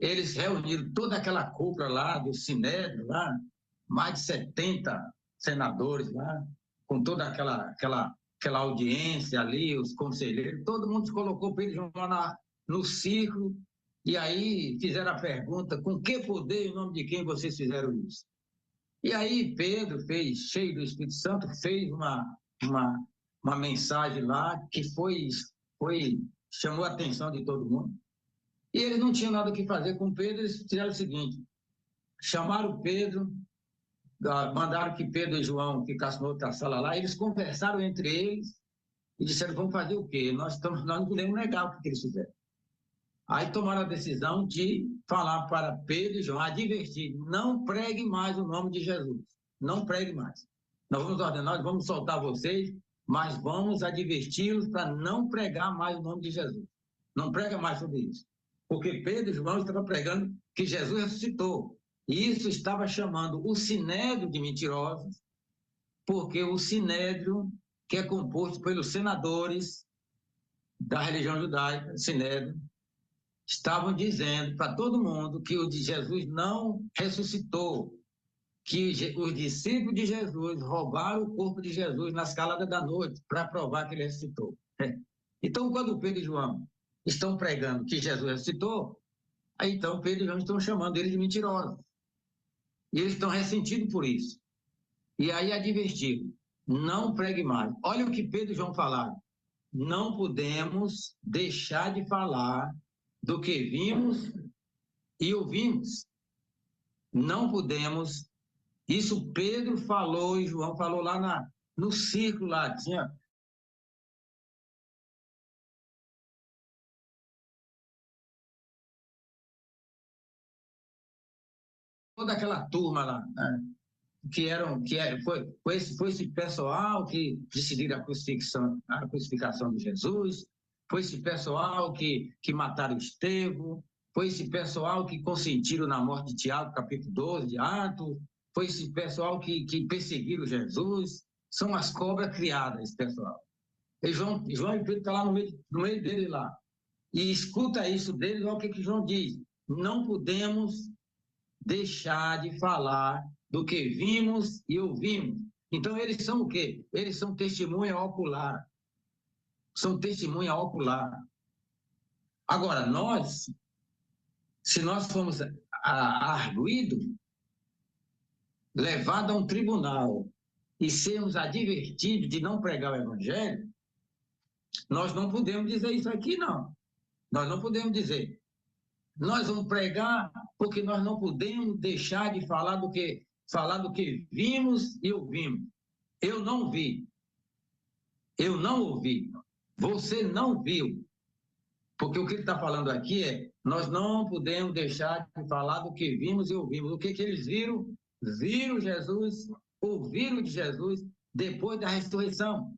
eles reuniram toda aquela cúpula lá do Sinédrio, lá, mais de 70 senadores lá, com toda aquela audiência ali, os conselheiros, todo mundo se colocou Pedro e João lá no círculo, e aí fizeram a pergunta, com que poder, em nome de quem vocês fizeram isso? E aí Pedro fez, cheio do Espírito Santo, fez uma mensagem lá que chamou a atenção de todo mundo. E eles não tinham nada o que fazer com Pedro, eles fizeram o seguinte, chamaram Pedro, mandaram que Pedro e João ficassem na outra sala lá, eles conversaram entre eles e disseram, vamos fazer o quê? Nós não podemos negar o que eles fizeram. Aí tomaram a decisão de falar para Pedro e João, advertir, não pregue mais o nome de Jesus, não pregue mais. Nós vamos ordenar, nós vamos soltar vocês, mas vamos adverti-los para não pregar mais o nome de Jesus. Não prega mais sobre isso. Porque Pedro e João estavam pregando que Jesus ressuscitou. E isso estava chamando o Sinédrio de mentirosos, porque o Sinédrio, que é composto pelos senadores da religião judaica, Sinédrio, estavam dizendo para todo mundo que o de Jesus não ressuscitou, que os discípulos de Jesus roubaram o corpo de Jesus nas caladas da noite para provar que ele ressuscitou. Então, quando Pedro e João estão pregando que Jesus ressuscitou, aí então Pedro e João estão chamando ele de mentirosos. E eles estão ressentidos por isso. E aí advertiram, não pregue mais. Olha o que Pedro e João falaram. Não podemos deixar de falar do que vimos e ouvimos. Não podemos. Isso Pedro falou e João falou lá no círculo lá, tinha toda aquela turma lá, né? Foi esse pessoal que decidiram a crucificação de Jesus, foi esse pessoal que mataram Estevão, foi esse pessoal que consentiram na morte de Tiago, capítulo 12 de Atos, foi esse pessoal que perseguiram Jesus, são as cobras criadas, esse pessoal. E João e Pedro estão lá no meio dele lá. E escuta isso deles, olha o que João diz, não podemos deixar de falar do que vimos e ouvimos. Então, eles são o quê? Eles são testemunha ocular. São testemunha ocular. Agora, se nós formos arguidos, levados a um tribunal e sermos advertidos de não pregar o evangelho, nós não podemos dizer isso aqui, não. Nós não podemos dizer. Nós vamos pregar porque nós não podemos deixar de falar do que vimos e ouvimos. Eu não vi. Eu não ouvi. Você não viu. Porque o que ele está falando aqui é, nós não podemos deixar de falar do que vimos e ouvimos. O que eles viram? Viram Jesus, ouviram de Jesus depois da ressurreição.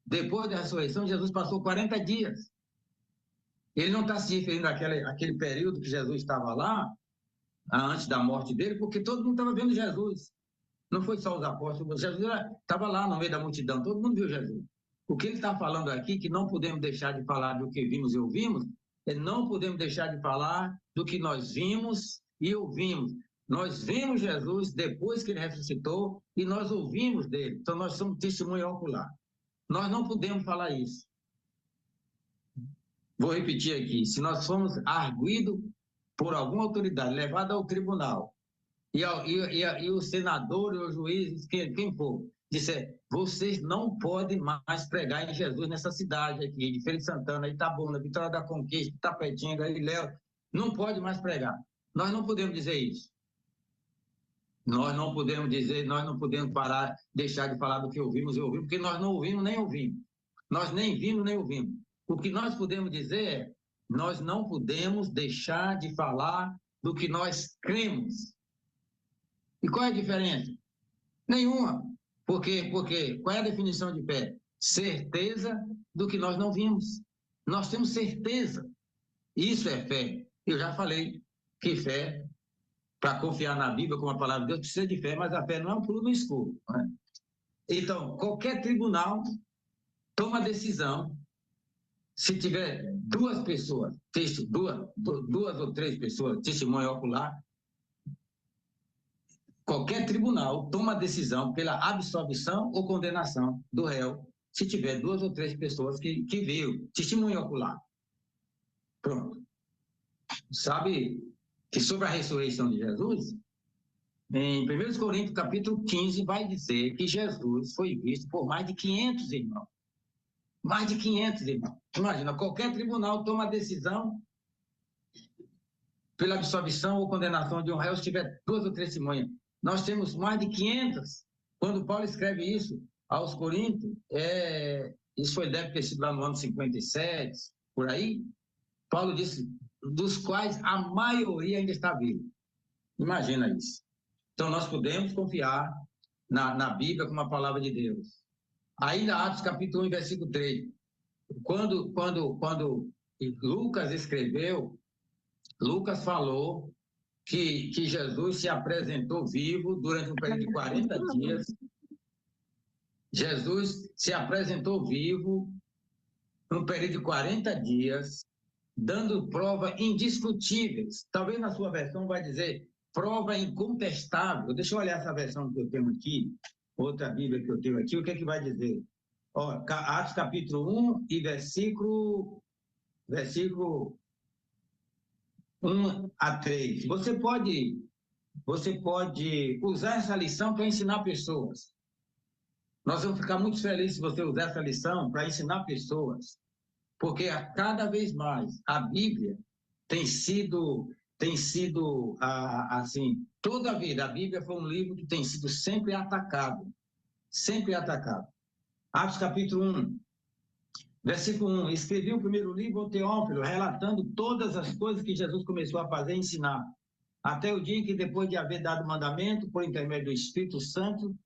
Depois da ressurreição, Jesus passou 40 dias. Ele não está se referindo àquele período que Jesus estava lá, antes da morte dele, porque todo mundo estava vendo Jesus. Não foi só os apóstolos, Jesus estava lá no meio da multidão, todo mundo viu Jesus. O que ele está falando aqui, que não podemos deixar de falar do que vimos e ouvimos, não podemos deixar de falar do que nós vimos e ouvimos. Nós vimos Jesus depois que ele ressuscitou e nós ouvimos dele. Então, nós somos testemunha ocular. Nós não podemos falar isso. Vou repetir aqui, se nós formos arguidos por alguma autoridade, levado ao tribunal, e o senador, o juiz, quem for, disser, vocês não podem mais pregar em Jesus nessa cidade aqui, de Feira de Santana, Itabuna, Vitória da Conquista, Tapetinga, Ilhéu, não pode mais pregar. Nós não podemos dizer isso. Nós não podemos dizer, nós não podemos parar, deixar de falar do que ouvimos e ouvimos, porque nós não ouvimos nem ouvimos. Nós nem vimos nem ouvimos. O que nós podemos dizer é, nós não podemos deixar de falar do que nós cremos. E qual é a diferença? Nenhuma. Porque qual é a definição de fé? Certeza do que nós não vimos. Nós temos certeza. Isso é fé. Eu já falei que fé, para confiar na Bíblia como a palavra de Deus, precisa de fé, mas a fé não é um pulo no escuro. Né? Então, qualquer tribunal toma decisão, se tiver duas pessoas, duas ou três pessoas, testemunho ocular, qualquer tribunal toma decisão pela absolvição ou condenação do réu, se tiver duas ou três pessoas que viram, testemunho ocular. Pronto. Sabe que sobre a ressurreição de Jesus, em 1 Coríntios capítulo 15, vai dizer que Jesus foi visto por mais de 500 irmãos. Mais de 500 irmãos. Imagina, qualquer tribunal toma decisão pela absolvição ou condenação de um réu se tiver duas ou três testemunhas. Nós temos mais de 500. Quando Paulo escreve isso aos Coríntios, isso deve ter sido lá no ano 57, por aí, Paulo disse, dos quais a maioria ainda está viva. Imagina isso. Então, nós podemos confiar na Bíblia como a palavra de Deus. Ainda Atos capítulo 1, versículo 3. Quando Lucas escreveu, Lucas falou que Jesus se apresentou vivo durante um período de 40 dias. Jesus se apresentou vivo num período de 40 dias, dando prova indiscutíveis. Talvez na sua versão vai dizer prova incontestável. Deixa eu olhar essa versão que eu tenho aqui, outra Bíblia que eu tenho aqui, o que é que vai dizer? Ó, Atos capítulo 1 e versículo 1 a 3. Você pode usar essa lição para ensinar pessoas. Nós vamos ficar muito felizes se você usar essa lição para ensinar pessoas, porque cada vez mais a Bíblia tem sido assim, toda a vida, a Bíblia foi um livro que tem sido sempre atacado. Sempre atacado. Atos capítulo 1, versículo 1. Escrevi o primeiro livro ao Teófilo, relatando todas as coisas que Jesus começou a fazer e ensinar, até o dia em que, depois de haver dado mandamento, por intermédio do Espírito Santo,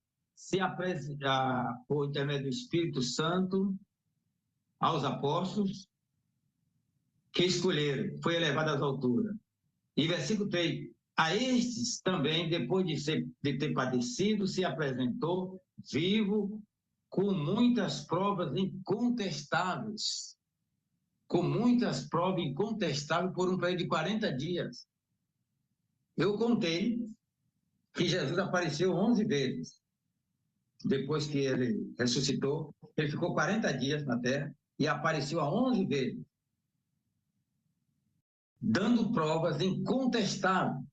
por intermédio do Espírito Santo, aos apóstolos que escolheram, foi elevado às alturas. E versículo 3, a estes também, depois de ter padecido, se apresentou vivo, com muitas provas incontestáveis. Com muitas provas incontestáveis por um período de 40 dias. Eu contei que Jesus apareceu 11 vezes. Depois que ele ressuscitou, ele ficou 40 dias na terra e apareceu a 11 vezes, dando provas incontestáveis.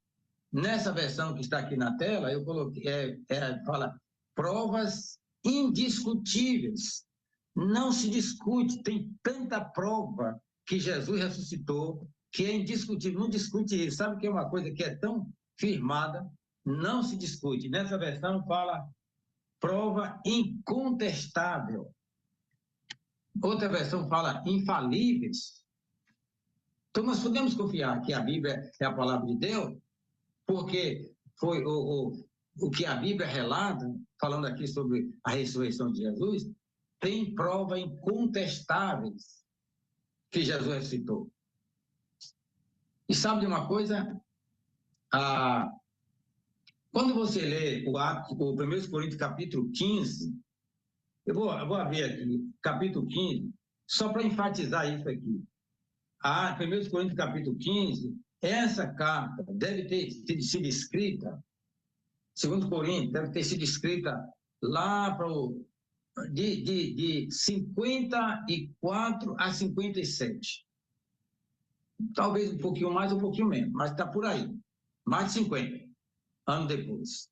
Nessa versão que está aqui na tela, eu coloquei, fala provas indiscutíveis. Não se discute, tem tanta prova que Jesus ressuscitou, que é indiscutível, não discute isso. Sabe que é uma coisa que é tão firmada? Não se discute. Nessa versão fala prova incontestável. Outra versão fala infalíveis. Então, nós podemos confiar que a Bíblia é a palavra de Deus, porque foi o que a Bíblia relata, falando aqui sobre a ressurreição de Jesus, tem prova incontestáveis que Jesus ressuscitou. E sabe de uma coisa? Quando você lê o 1 Coríntios capítulo 15, eu vou abrir aqui, capítulo 15, só para enfatizar isso aqui. 1 Coríntios capítulo 15, essa carta deve ter sido escrita, 2 Coríntios, deve ter sido escrita lá para de 54 a 57. Talvez um pouquinho mais, um pouquinho menos, mas está por aí. Mais de 50 anos depois.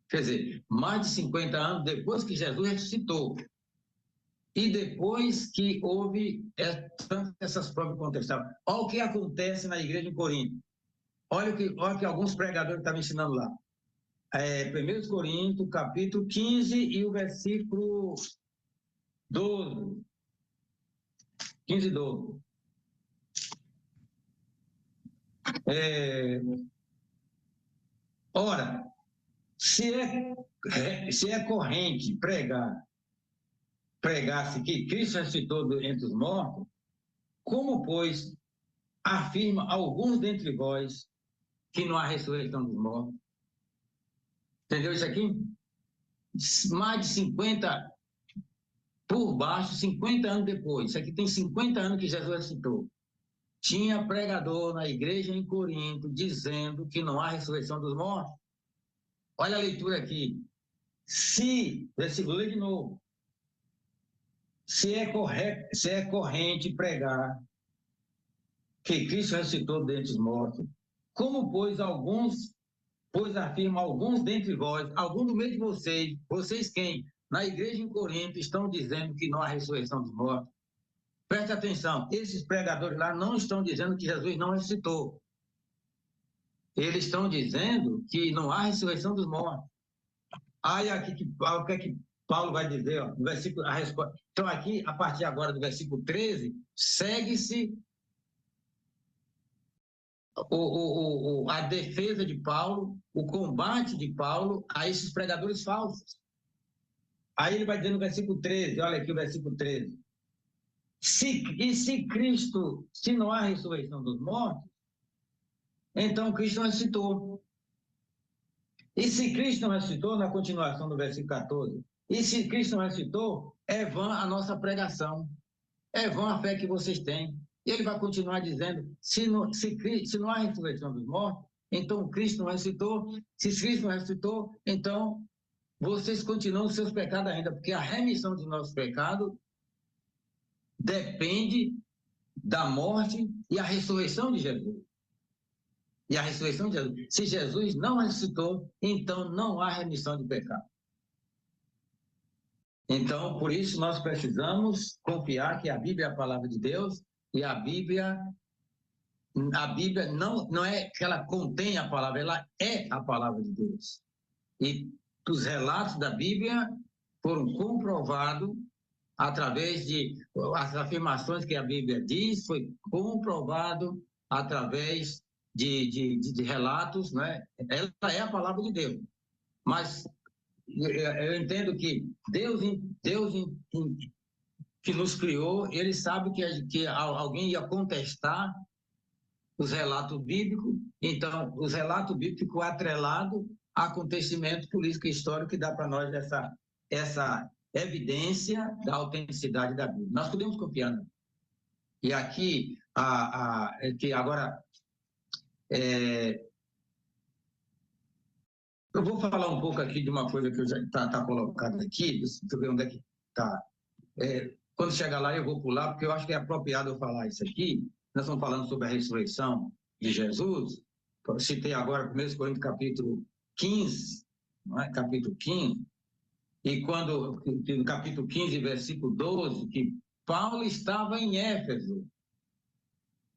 Quer dizer, mais de 50 anos depois que Jesus ressuscitou. E depois que houve essas provas contestáveis. Olha o que acontece na igreja em Corinto. Olha o que alguns pregadores estavam ensinando lá. 1 Coríntios, capítulo 15 e o versículo 12. 15 e 12. Ora, se é corrente pregar-se que Cristo ressuscitou entre os mortos, como, pois, afirma alguns dentre vós que não há ressurreição dos mortos? Entendeu isso aqui? Mais de 50, por baixo, 50 anos depois. Isso aqui tem 50 anos que Jesus ressuscitou. Tinha pregador na igreja em Corinto dizendo que não há ressurreição dos mortos. Olha a leitura aqui. Versículo de novo. Se é corrente pregar que Cristo ressuscitou dentre os mortos, como, pois afirma alguns dentre vós, alguns do meio de vocês quem? Na igreja em Corinto estão dizendo que não há ressurreição dos mortos. Preste atenção, esses pregadores lá não estão dizendo que Jesus não ressuscitou. Eles estão dizendo que não há ressurreição dos mortos. Aí aqui o que é que Paulo vai dizer? Ó, no versículo, a resposta. Então aqui, a partir agora do versículo 13, segue-se a defesa de Paulo, o combate de Paulo a esses pregadores falsos. Aí ele vai dizer no versículo 13, olha aqui o versículo 13. Se não há ressurreição dos mortos, então Cristo não ressuscitou. E se Cristo não ressuscitou, na continuação do versículo 14, e se Cristo não ressuscitou, é vã a nossa pregação, é vã a fé que vocês têm. E ele vai continuar dizendo, se não há ressurreição dos mortos, então Cristo não ressuscitou. Se Cristo não ressuscitou, então vocês continuam os seus pecados ainda, porque a remissão de nosso pecado depende da morte e a ressurreição de Jesus. E a ressurreição de Jesus. Se Jesus não ressuscitou, então não há remissão de pecado. Então, por isso, nós precisamos confiar que a Bíblia é a palavra de Deus e a Bíblia não é que ela contém a palavra, ela é a palavra de Deus. E os relatos da Bíblia foram comprovados através de as afirmações que a Bíblia diz, foi comprovado através de relatos, né? Ela é a palavra de Deus. Mas eu entendo que Deus que nos criou, ele sabe que alguém ia contestar os relatos bíblicos, então os relatos bíblicos ficam atrelados a acontecimento político e histórico que dá para nós essa evidência da autenticidade da Bíblia. Nós podemos confiar nela. E aqui, que agora, eu vou falar um pouco aqui de uma coisa que já está colocada aqui, deixa eu ver onde é que está. Quando chegar lá eu vou pular, porque eu acho que é apropriado eu falar isso aqui. Nós estamos falando sobre a ressurreição de Jesus. Eu citei agora 1 Coríntios capítulo 15, não é? Capítulo 15, e quando, no capítulo 15, versículo 12, que Paulo estava em Éfeso,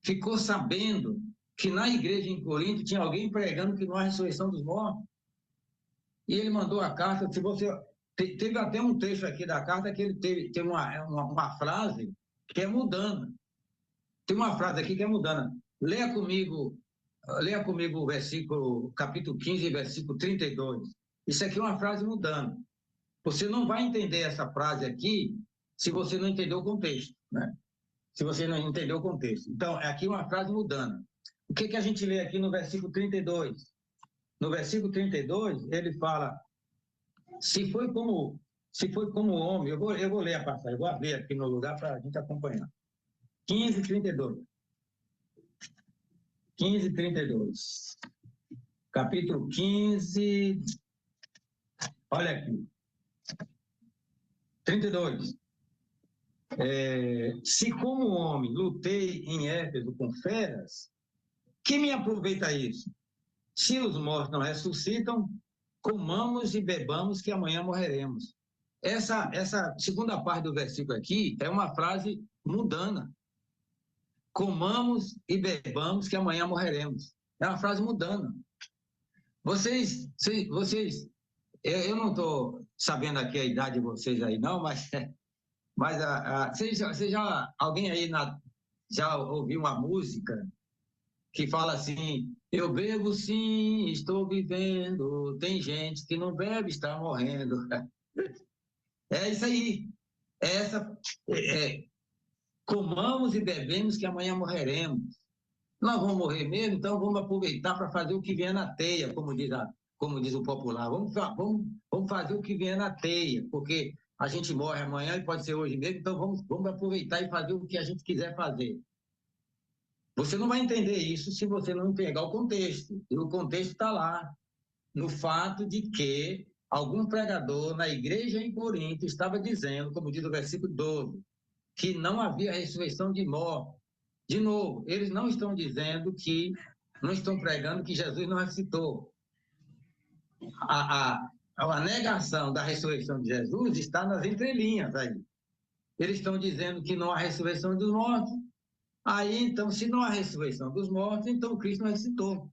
ficou sabendo que na igreja em Corinto tinha alguém pregando que não há ressurreição dos mortos. E ele mandou a carta. Se você teve até um trecho aqui da carta que ele tem uma frase que é mudana. Tem uma frase aqui que é mudana. Leia comigo o versículo, capítulo 15, versículo 32. Isso aqui é uma frase mudana. Você não vai entender essa frase aqui se você não entender o contexto, né? Se você não entender o contexto. Então, aqui é uma frase mudana. O que a gente lê aqui no versículo 32? No versículo 32, ele fala, se foi como homem, eu vou ler a passagem, eu vou abrir aqui no lugar para a gente acompanhar. 15:32. 15:32. Capítulo 15, olha aqui. 32. Se como homem lutei em Éfeso com feras, que me aproveita isso? Se os mortos não ressuscitam, comamos e bebamos que amanhã morreremos. Essa segunda parte do versículo aqui é uma frase mudana. Comamos e bebamos que amanhã morreremos. É uma frase mudana. Eu não estou sabendo aqui a idade de vocês aí, não, mas alguém aí já ouviu uma música que fala assim: eu bebo sim, estou vivendo, tem gente que não bebe, está morrendo. É isso aí. Comamos e bebemos que amanhã morreremos. Nós vamos morrer mesmo, então vamos aproveitar para fazer o que vier na teia, como diz o popular. Vamos fazer o que vier na teia, porque a gente morre amanhã e pode ser hoje mesmo, então vamos aproveitar e fazer o que a gente quiser fazer. Você não vai entender isso se você não pegar o contexto. E o contexto está lá, no fato de que algum pregador na igreja em Corinto estava dizendo, como diz o versículo 12, que não havia ressurreição de morte. De novo, eles não estão dizendo não estão pregando que Jesus não ressuscitou. A negação da ressurreição de Jesus está nas entrelinhas aí. Eles estão dizendo que não há ressurreição dos mortos. Aí, então, se não há ressurreição dos mortos, então Cristo não ressuscitou.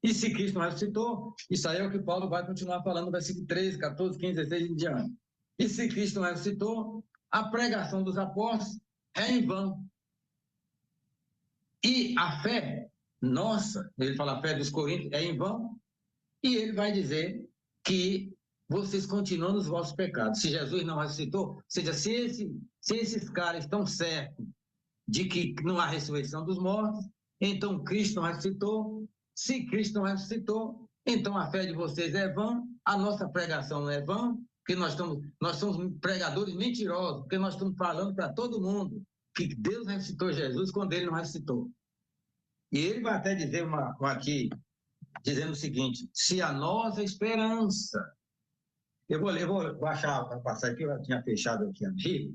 E se Cristo não ressuscitou, isso aí é o que Paulo vai continuar falando no versículo 13, 14, 15, 16 e diante. E se Cristo não ressuscitou, a pregação dos apóstolos é em vão. E a fé nossa, ele fala a fé dos coríntios, é em vão. E ele vai dizer que vocês continuam nos vossos pecados. Se Jesus não ressuscitou, ou seja, se esses caras estão certos de que não há ressurreição dos mortos, então Cristo não ressuscitou. Se Cristo não ressuscitou, então a fé de vocês é vã, a nossa pregação não é vã, porque nós somos pregadores mentirosos, porque nós estamos falando para todo mundo que Deus ressuscitou Jesus quando ele não ressuscitou. E ele vai até dizer aqui, dizendo o seguinte: se a nossa esperança... Eu vou passar aqui, eu tinha fechado aqui a Bíblia,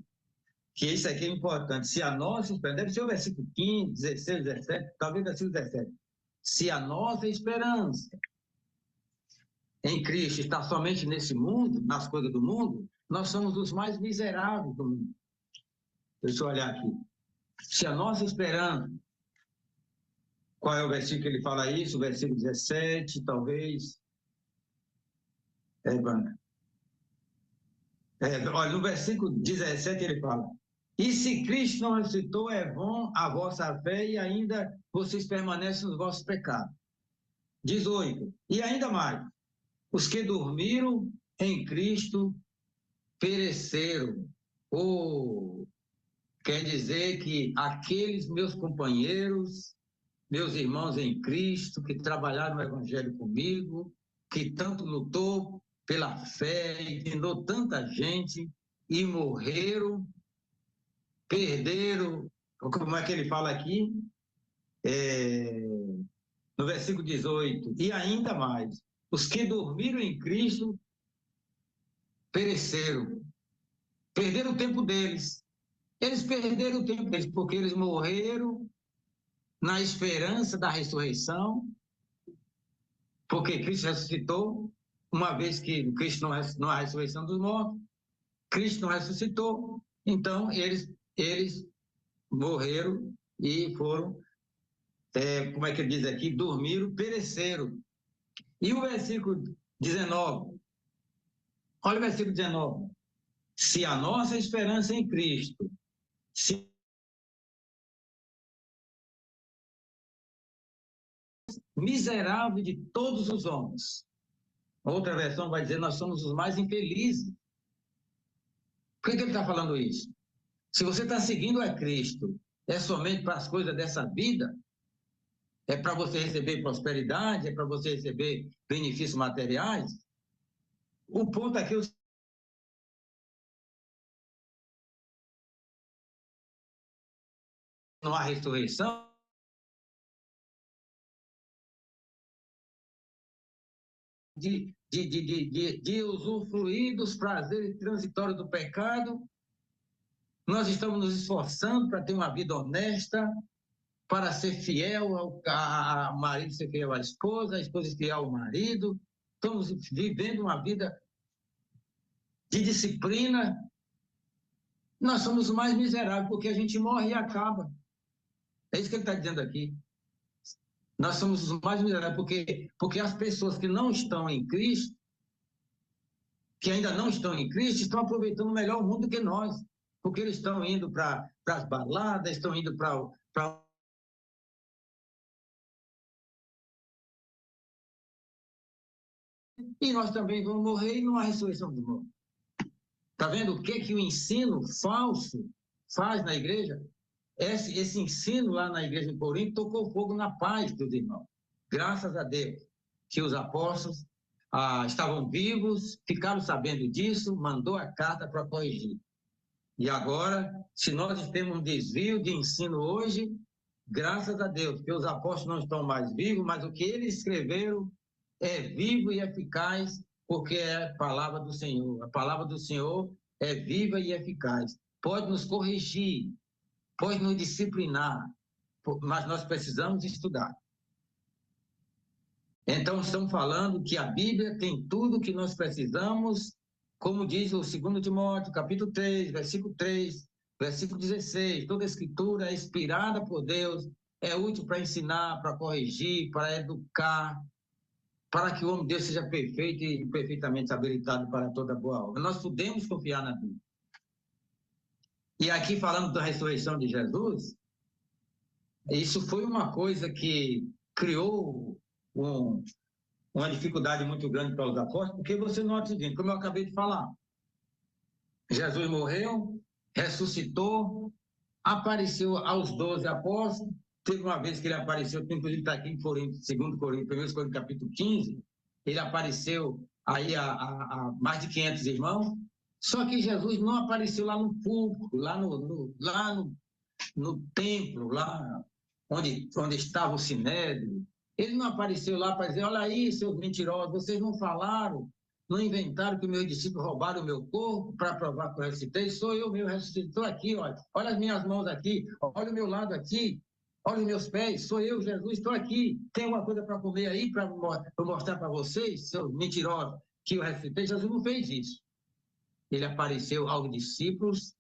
que isso aqui é importante. Se a nossa esperança, deve ser o versículo 15, 16, 17, talvez o versículo 17. Se a nossa esperança em Cristo está somente nesse mundo, nas coisas do mundo, nós somos os mais miseráveis do mundo. Deixa eu olhar aqui. Se a nossa esperança... Qual é o versículo que ele fala isso? O versículo 17, talvez. Olha, no versículo 17 ele fala: e se Cristo não ressuscitou, é vã a vossa fé e ainda vocês permanecem nos vossos pecados. 18. E ainda mais, os que dormiram em Cristo pereceram. Quer dizer que aqueles meus companheiros, meus irmãos em Cristo, que trabalharam no Evangelho comigo, que tanto lutou pela fé, ensinou tanta gente e morreram, perderam, como é que ele fala aqui? No versículo 18, e ainda mais, os que dormiram em Cristo pereceram, perderam o tempo deles. Eles perderam o tempo deles porque eles morreram na esperança da ressurreição, porque Cristo ressuscitou, uma vez que Cristo não há ressurreição dos mortos, Cristo não ressuscitou, então eles morreram e foram, como é que ele diz aqui, dormiram, pereceram. E o versículo 19, olha o versículo 19, se a nossa esperança em Cristo, se miserável de todos os homens. Outra versão vai dizer, nós somos os mais infelizes. Por que ele está falando isso? Se você está seguindo a Cristo, é somente para as coisas dessa vida? É para você receber prosperidade? É para você receber benefícios materiais? O ponto aqui é não há ressurreição. De usufruir dos prazeres transitórios do pecado, nós estamos nos esforçando para ter uma vida honesta, para ser fiel ao marido, ser fiel à esposa, a esposa ser fiel ao marido. Estamos vivendo uma vida de disciplina. Nós somos os mais miseráveis, porque a gente morre e acaba. É isso que ele está dizendo aqui. Nós somos os mais miseráveis, porque as pessoas que não estão em Cristo, que ainda não estão em Cristo, estão aproveitando melhor o mundo do que nós, porque eles estão indo para as baladas, estão indo para e nós também vamos morrer e não há ressurreição do morto. Está vendo o que o ensino falso faz na igreja? Esse ensino lá na igreja de Corinto tocou fogo na paz dos irmãos. Graças a Deus que os apóstolos estavam vivos, ficaram sabendo disso, mandou a carta para corrigir. E agora, se nós temos um desvio de ensino hoje, graças a Deus que os apóstolos não estão mais vivos, mas o que eles escreveram é vivo e eficaz, porque é a palavra do Senhor. A palavra do Senhor é viva e eficaz. Pode nos corrigir, pode nos disciplinar, mas nós precisamos estudar. Então, estamos falando que a Bíblia tem tudo o que nós precisamos, como diz o 2 Timóteo, capítulo 3, versículo 3, versículo 16, toda a escritura é inspirada por Deus, é útil para ensinar, para corrigir, para educar, para que o homem de Deus seja perfeito e perfeitamente habilitado para toda boa obra. Nós podemos confiar na Bíblia. E aqui, falando da ressurreição de Jesus, isso foi uma coisa que criou uma dificuldade muito grande para os apóstolos, porque você nota o seguinte, como eu acabei de falar, Jesus morreu, ressuscitou, apareceu aos 12 apóstolos, teve uma vez que ele apareceu, inclusive está aqui em Coríntios, 2 Coríntios, 1 Coríntios capítulo 15, ele apareceu aí a mais de 500 irmãos, só que Jesus não apareceu lá no púlpito, lá no templo, lá onde estava o Sinédrio. Ele não apareceu lá para dizer, olha aí, seus mentirosos, vocês não falaram, não inventaram que meus discípulos roubaram o meu corpo para provar que eu ressuscitei, sou eu mesmo ressuscitei, estou aqui, olha as minhas mãos aqui, olha o meu lado aqui, olha os meus pés, sou eu, Jesus, estou aqui, tem uma coisa para comer aí, para mostrar para vocês, seus mentirosos, que eu ressuscitei. Jesus não fez isso. Ele apareceu aos discípulos,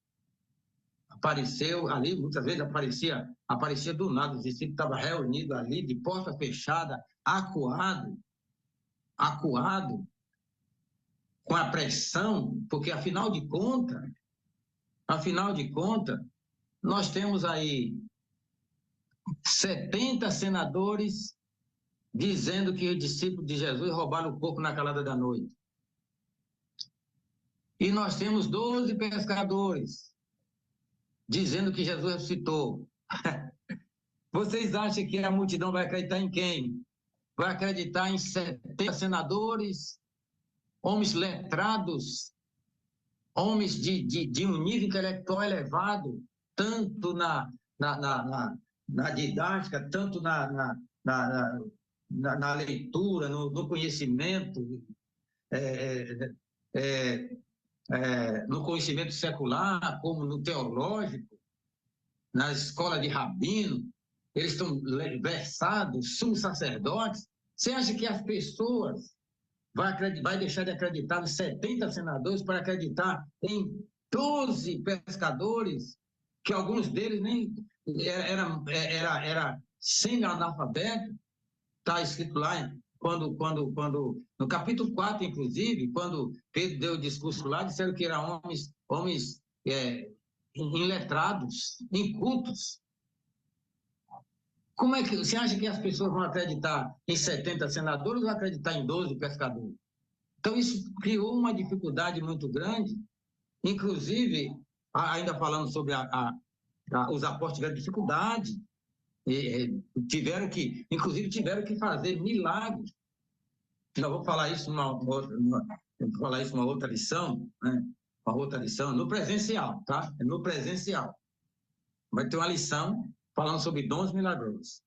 apareceu ali, muitas vezes aparecia do nada, os discípulos estavam reunidos ali, de porta fechada, acuado, com a pressão, porque afinal de contas, nós temos aí 70 senadores dizendo que os discípulos de Jesus roubaram o corpo na calada da noite. E nós temos 12 pescadores dizendo que Jesus ressuscitou. Vocês acham que a multidão vai acreditar em quem? Vai acreditar em 70 senadores, homens letrados, homens de um nível intelectual elevado, tanto na didática, tanto na leitura, no conhecimento, no conhecimento secular, como no teológico, na escola de rabino, eles estão versados, sumos sacerdotes. Você acha que as pessoas vai deixar de acreditar nos 70 senadores para acreditar em 12 pescadores, que alguns deles nem era semi-analfabeto? Está escrito lá, no capítulo 4, inclusive, quando Pedro deu o discurso lá, disseram que eram homens iletrados, incultos. Como é que você acha que as pessoas vão acreditar em 70 senadores ou vão acreditar em 12 pescadores? Então, isso criou uma dificuldade muito grande, inclusive, ainda falando sobre os apóstolos tiveram dificuldade, tiveram que fazer milagres. Nós vamos falar isso numa outra lição, né? Uma outra lição, no presencial, tá? No presencial. Vai ter uma lição falando sobre dons milagrosos.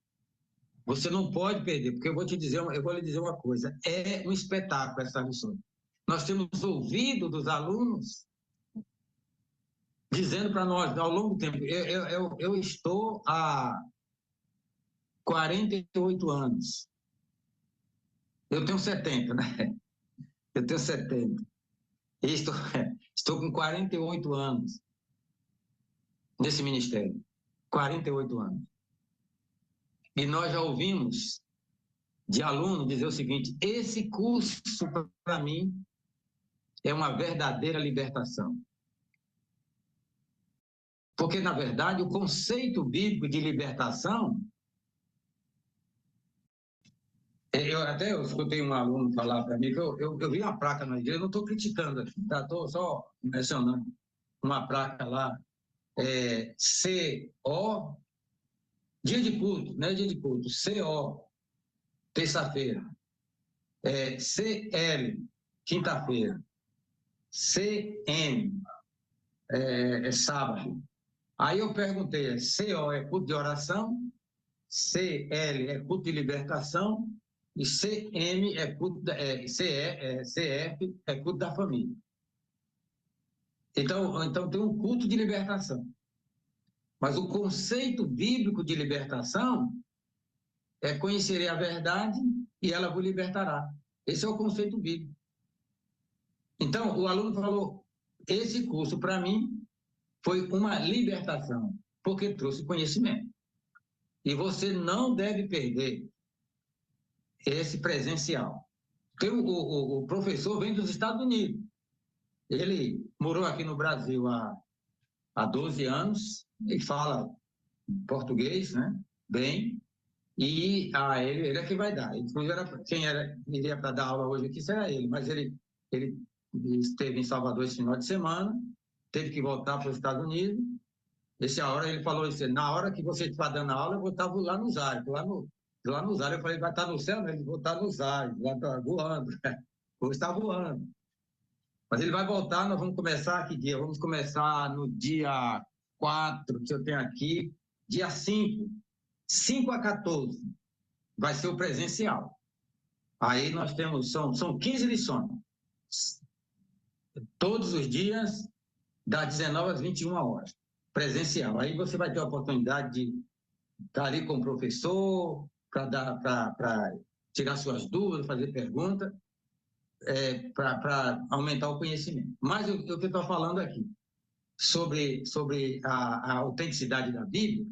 Você não pode perder, porque eu vou lhe dizer uma coisa, é um espetáculo essa lição. Nós temos ouvido dos alunos dizendo para nós, ao longo do tempo, eu estou há 48 anos. Eu tenho 70, né? Eu tenho 70. E estou com 48 anos nesse ministério. 48 anos. E nós já ouvimos de aluno dizer o seguinte: esse curso, para mim, é uma verdadeira libertação. Porque, na verdade, o conceito bíblico de libertação... Eu escutei um aluno falar para mim que eu vi uma placa na igreja, eu não estou criticando aqui, tá? Estou só mencionando uma placa lá, CO, dia de culto, né? Dia de culto, CO, terça-feira, CL, quinta-feira, CM, sábado. Aí eu perguntei, CO é culto de oração, CL é culto de libertação, e CM é culto, CF é culto da família. Então tem um culto de libertação. Mas o conceito bíblico de libertação é: conhecerei a verdade e ela vos libertará. Esse é o conceito bíblico. Então, o aluno falou: esse curso, para mim, foi uma libertação, porque trouxe conhecimento. E você não deve perder esse presencial. Porque o professor vem dos Estados Unidos. Ele morou aqui no Brasil há 12 anos, ele fala português, né? Bem, e ele é que vai dar. Inclusive, quem iria para dar aula hoje aqui será ele, mas ele esteve em Salvador esse final de semana, teve que voltar para os Estados Unidos. Essa hora ele falou assim: na hora que você estiver dando aula, eu vou estar lá nos ares, lá nos ares. Eu falei: vai estar no céu? Ele vou estar nos ares, lá está voando, vou estar voando. Mas ele vai voltar, nós vamos começar que dia? Vamos começar no dia 4, que eu tenho aqui, dia 5, 5 a 14, vai ser o presencial. Aí nós temos, são 15 lições, todos os dias, das 19 às 21 horas, presencial. Aí você vai ter a oportunidade de estar ali com o professor, para tirar suas dúvidas, fazer perguntas, para aumentar o conhecimento. Mas o que eu estou falando aqui, sobre a autenticidade da Bíblia,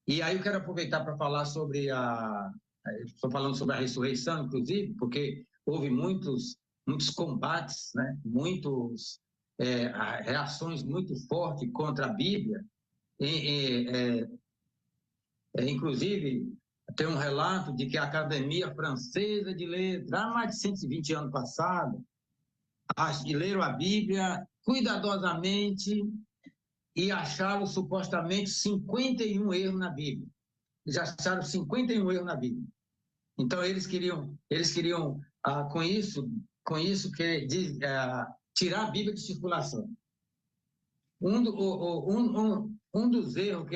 e aí eu quero aproveitar para falar sobre estou falando sobre a ressurreição, inclusive, porque houve muitos combates, né? Reações muito fortes contra a Bíblia. Inclusive, tem um relato de que a Academia Francesa de Letras, há mais de 120 anos passados, leram a Bíblia cuidadosamente e acharam supostamente 51 erros na Bíblia. Eles acharam 51 erros na Bíblia. Então, eles queriam com isso tirar a Bíblia de circulação. Um dos erros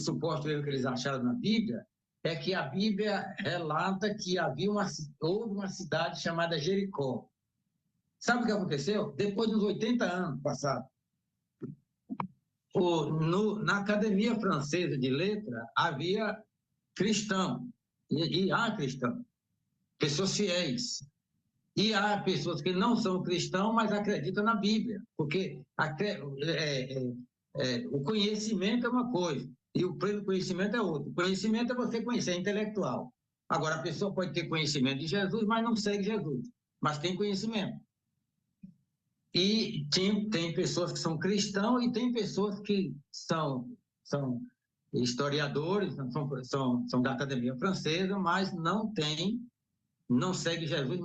supostos erros que eles acharam na Bíblia é que a Bíblia relata que houve uma cidade chamada Jericó. Sabe o que aconteceu? Depois dos 80 anos passados, na Academia Francesa de Letras havia cristão, e há cristão, pessoas fiéis. E há pessoas que não são cristãos, mas acreditam na Bíblia, porque o conhecimento é uma coisa, e o pleno conhecimento é outro. O conhecimento é você conhecer, é intelectual. Agora, a pessoa pode ter conhecimento de Jesus, mas não segue Jesus, mas tem conhecimento. E tem pessoas que são cristãos e tem pessoas que são historiadores, são da Academia Francesa, mas não segue Jesus,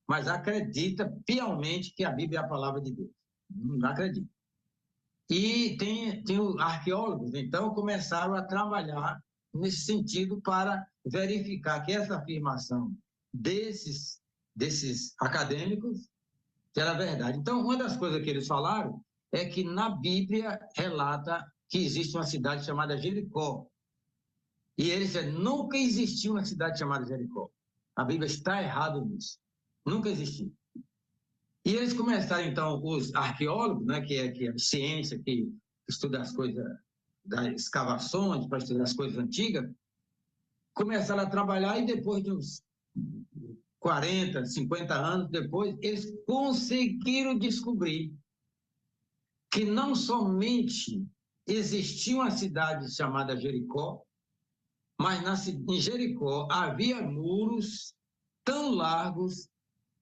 mas acredita piamente que a Bíblia é a palavra de Deus. Não acredita. E tem os arqueólogos, então, começaram a trabalhar nesse sentido para verificar que essa afirmação desses acadêmicos era verdade. Então, uma das coisas que eles falaram é que na Bíblia relata que existe uma cidade chamada Jericó. E eles disseram: nunca existiu uma cidade chamada Jericó. A Bíblia está errada nisso. Nunca existiu. E eles começaram, então, os arqueólogos, né, que é a ciência que estuda as coisas das escavações, para estudar as coisas antigas, começaram a trabalhar e depois de uns 40, 50 anos depois, eles conseguiram descobrir que não somente existia uma cidade chamada Jericó, Mas em Jericó havia muros tão largos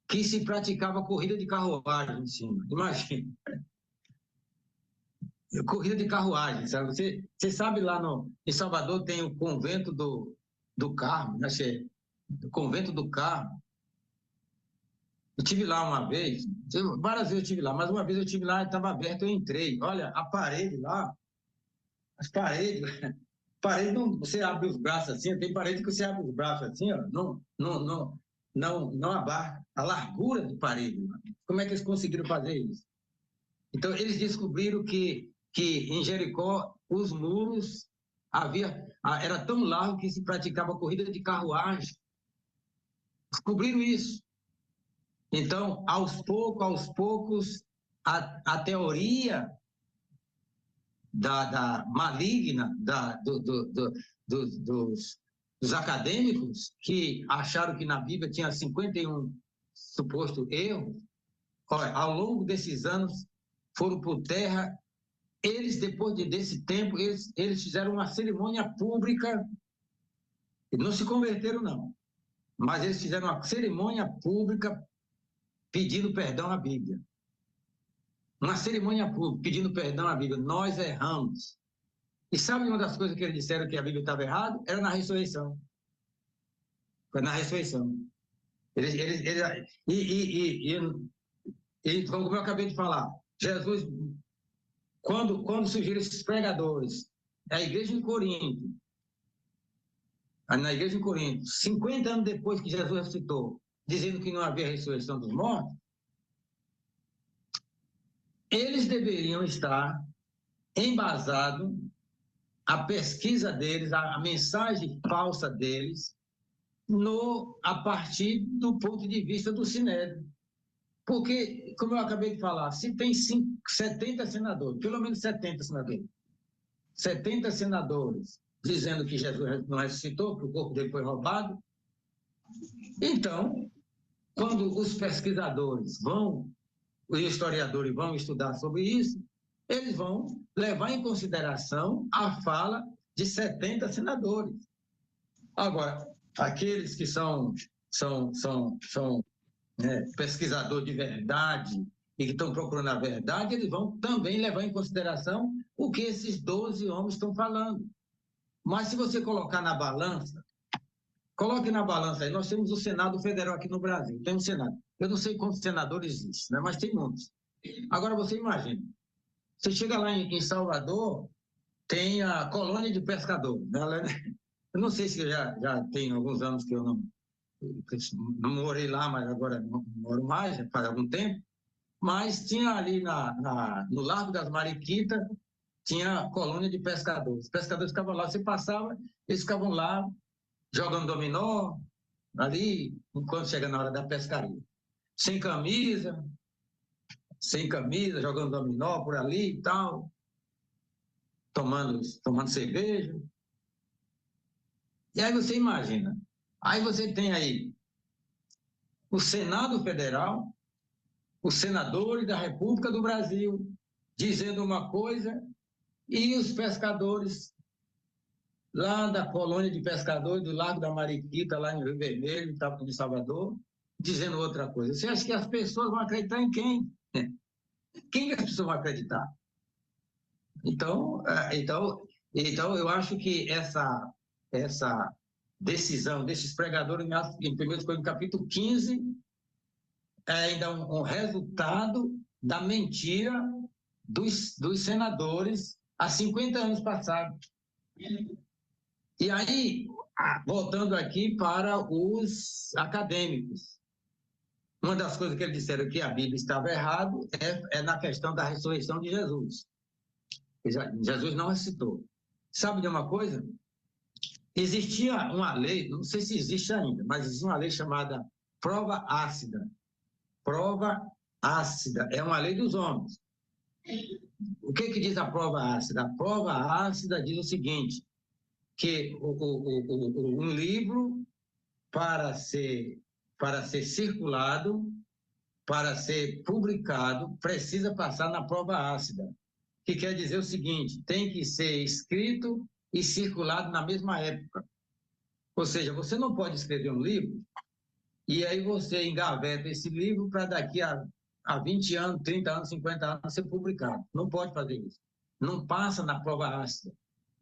que se praticava corrida de carruagem em cima. Imagina. Corrida de carruagem, sabe? Você sabe lá em Salvador tem o convento do Carmo, né? O convento do Carmo. Eu estive lá uma vez, várias vezes eu estive lá, mas uma vez eu estive lá e estava aberto, eu entrei. Olha, a parede lá, as paredes, parede não, você abre os braços assim, tem parede que você abre os braços assim, ó, não abarca a largura de parede. Como é que eles conseguiram fazer isso? Então, eles descobriram que em Jericó os muros era tão largo que se praticava corrida de carruagem. Descobriram isso. Então, aos poucos, a teoria da maligna dos acadêmicos que acharam que na Bíblia tinha 51 suposto erros, olha, ao longo desses anos foram por terra. Eles, depois desse tempo, eles fizeram uma cerimônia pública, não se converteram não, mas eles fizeram uma cerimônia pública pedindo perdão à Bíblia. Uma cerimônia pública pedindo perdão à Bíblia. Nós erramos. E sabe uma das coisas que eles disseram que a Bíblia estava errada? Era na ressurreição. Foi na ressurreição. Como eu acabei de falar, Jesus, quando surgiram esses pregadores, a igreja em Corinto, na igreja em Corinto, 50 anos depois que Jesus ressuscitou, dizendo que não havia ressurreição dos mortos, eles deveriam estar embasados a pesquisa deles, a mensagem falsa deles, a partir do ponto de vista do Sinédrio. Porque, como eu acabei de falar, se tem 70 senadores, pelo menos 70 senadores dizendo que Jesus não ressuscitou, que o corpo dele foi roubado, então, quando os pesquisadores os historiadores vão estudar sobre isso, eles vão levar em consideração a fala de 70 senadores. Agora, aqueles que são pesquisadores de verdade e que estão procurando a verdade, eles vão também levar em consideração o que esses 12 homens estão falando. Mas se você colocar na balança, coloque na balança aí, nós temos o Senado Federal aqui no Brasil, tem um Senado. Eu não sei quantos senadores existem, né? Mas tem muitos. Agora você imagina, você chega lá em Salvador, tem a colônia de pescadores. Eu não sei se já tem alguns anos que eu não morei lá, mas agora não moro mais, já faz algum tempo. Mas tinha ali no Largo das Mariquitas, tinha a colônia de pescadores. Os pescadores ficavam lá, você passava, eles ficavam lá jogando dominó, ali, enquanto chega na hora da pescaria. Sem camisa, jogando dominó por ali e tal, tomando cerveja. E aí você imagina, aí você tem aí o Senado Federal, os senadores da República do Brasil dizendo uma coisa e os pescadores lá da colônia de pescadores do Largo da Mariquita, lá em Rio Vermelho, em Salvador, dizendo outra coisa. Você acha que as pessoas vão acreditar em quem? Quem as pessoas vão acreditar? Então eu acho que essa decisão desses pregadores em 1 Coríntios capítulo 15 é ainda um resultado da mentira dos senadores há 50 anos passados. E aí, voltando aqui para os acadêmicos, uma das coisas que eles disseram que a Bíblia estava errada é na questão da ressurreição de Jesus. Jesus não ressuscitou. Sabe de uma coisa? Existia uma lei, não sei se existe ainda, mas existe uma lei chamada prova ácida. Prova ácida é uma lei dos homens. O que diz a prova ácida? A prova ácida diz o seguinte, que um livro, para ser circulado, para ser publicado, precisa passar na prova ácida, que quer dizer o seguinte, tem que ser escrito e circulado na mesma época. Ou seja, você não pode escrever um livro e aí você engaveta esse livro para daqui a 20 anos, 30 anos, 50 anos ser publicado. Não pode fazer isso. Não passa na prova ácida,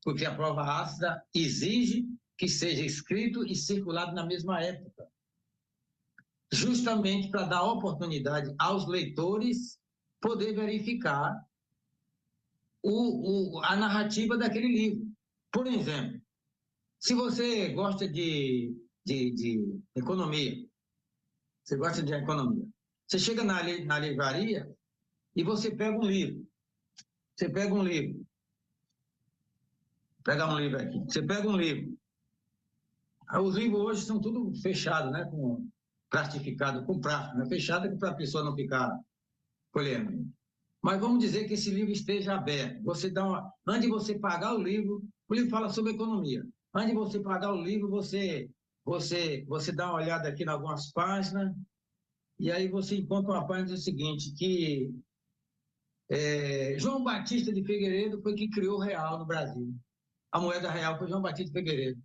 porque a prova ácida exige que seja escrito e circulado na mesma época, justamente para dar oportunidade aos leitores poder verificar a narrativa daquele livro. Por exemplo, se você gosta de economia, você chega na livraria e você pega um livro. Você pega um livro. Pega um livro aqui. Você pega um livro. Os livros hoje são tudo fechados, né? Com plastificado, com plástico, né? Fechado para a pessoa não ficar colhendo. Mas vamos dizer que esse livro esteja aberto. Antes de você pagar o livro fala sobre economia. Antes de você pagar o livro, você dá uma olhada aqui em algumas páginas, e aí você encontra uma página que diz o seguinte, que João Batista de Figueiredo foi que criou o real no Brasil. A moeda real foi João Batista de Figueiredo.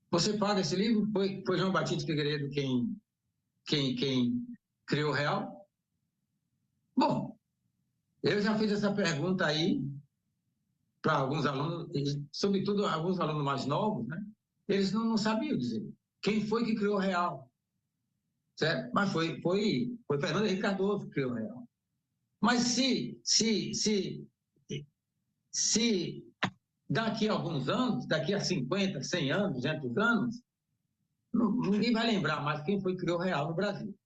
Você paga esse livro? Foi João Batista de Figueiredo quem criou o real? Bom, eu já fiz essa pergunta aí para alguns alunos, sobretudo alguns alunos mais novos, né? Eles não sabiam dizer quem foi que criou o real, certo? Mas foi Fernando Henrique Cardoso que criou o real. Mas se daqui a alguns anos, daqui a 50, 100 anos, 200 anos, ninguém vai lembrar mais quem foi que criou o real no Brasil.